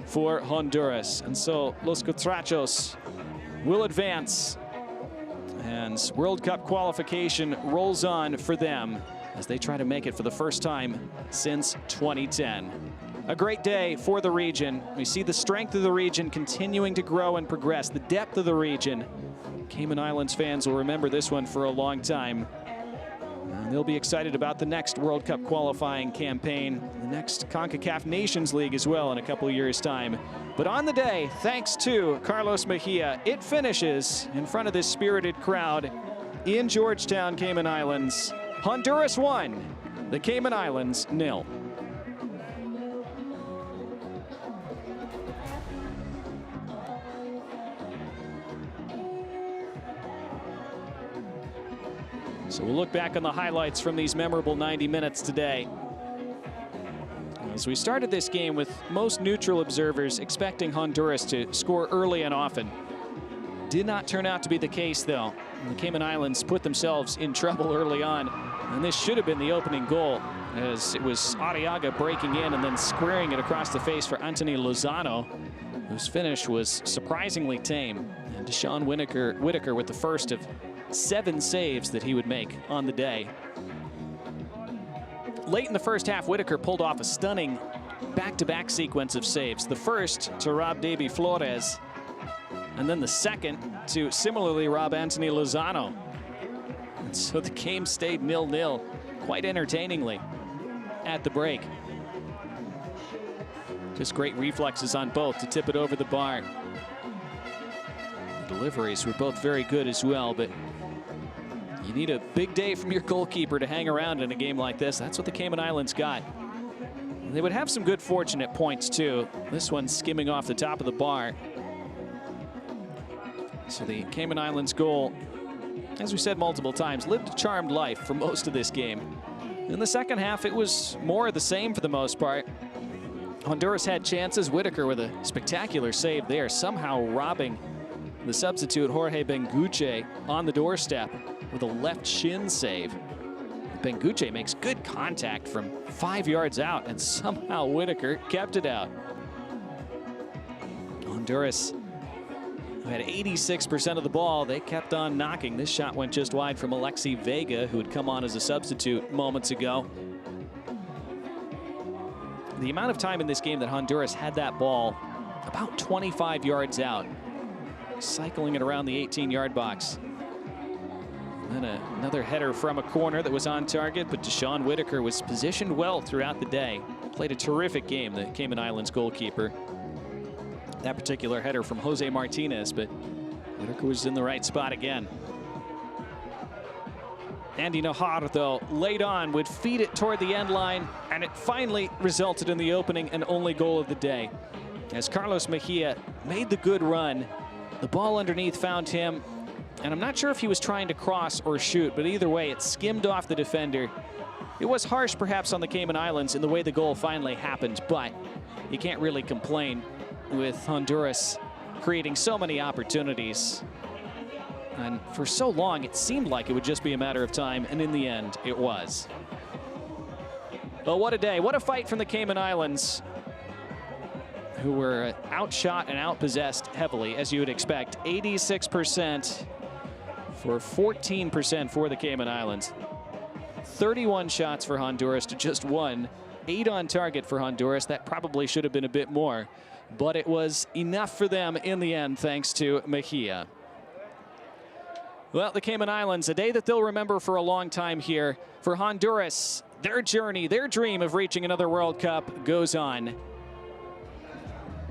for Honduras. And so Los Cutrachos will advance, and World Cup qualification rolls on for them as they try to make it for the first time since 2010. A great day for the region. We see the strength of the region continuing to grow and progress, the depth of the region. Cayman Islands fans will remember this one for a long time. And they'll be excited about the next World Cup qualifying campaign, the next CONCACAF Nations League as well in a couple of years' time. But on the day, thanks to Carlos Mejia, it finishes in front of this spirited crowd in Georgetown, Cayman Islands. Honduras 1, the Cayman Islands 0. So we'll look back on the highlights from these memorable 90 minutes today. As we started this game with most neutral observers expecting Honduras to score early and often. Did not turn out to be the case, though. The Cayman Islands put themselves in trouble early on, and this should have been the opening goal, as it was Arriaga breaking in and then squaring it across the face for Anthony Lozano, whose finish was surprisingly tame. And Deshaun Whitaker with the first of 7 saves that he would make on the day. Late in the first half, Whitaker pulled off a stunning back-to-back sequence of saves. The first to Rob Davy Flores, and then the second to similarly Rob Anthony Lozano. And so the game stayed 0-0 quite entertainingly at the break. Just great reflexes on both to tip it over the bar. The deliveries were both very good as well, but you need a big day from your goalkeeper to hang around in a game like this. That's what the Cayman Islands got. They would have some good fortune at points too. This one skimming off the top of the bar. So the Cayman Islands goal, as we said multiple times, lived a charmed life for most of this game. In the second half, it was more of the same for the most part. Honduras had chances. Whitaker with a spectacular save there, somehow robbing the substitute Jorge Benguche on the doorstep with a left shin save. Benguche makes good contact from 5 yards out, and somehow Whitaker kept it out. Honduras, who had 86% of the ball, they kept on knocking. This shot went just wide from Alexi Vega, who had come on as a substitute moments ago. The amount of time in this game that Honduras had that ball, about 25 yards out, cycling it around the 18-yard box. And then another header from a corner that was on target, but Deshaun Whitaker was positioned well throughout the day. Played a terrific game, the Cayman Islands goalkeeper. That particular header from Jose Martinez, but Whitaker was in the right spot again. Andy Najar, though, late on, would feed it toward the end line, and it finally resulted in the opening and only goal of the day. As Carlos Mejia made the good run, the ball underneath found him, and I'm not sure if he was trying to cross or shoot, but either way, it skimmed off the defender. It was harsh, perhaps, on the Cayman Islands in the way the goal finally happened, but you can't really complain with Honduras creating so many opportunities. And for so long, it seemed like it would just be a matter of time, and in the end, it was. But what a day, what a fight from the Cayman Islands, who were outshot and outpossessed heavily, as you would expect. 86% for 14% for the Cayman Islands. 31 shots for Honduras to just 1. 8 on target for Honduras. That probably should have been a bit more, but it was enough for them in the end, thanks to Mejia. Well, the Cayman Islands, a day that they'll remember for a long time here. For Honduras, their journey, their dream of reaching another World Cup goes on.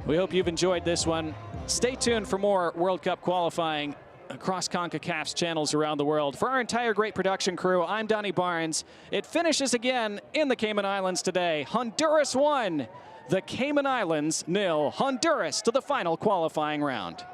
We hope you've enjoyed this one. Stay tuned for more World Cup qualifying across Concacaf's channels around the world. For our entire great production crew, I'm Donnie Barnes. It finishes again in the Cayman Islands today. Honduras 1, the Cayman Islands 0. Honduras to the final qualifying round.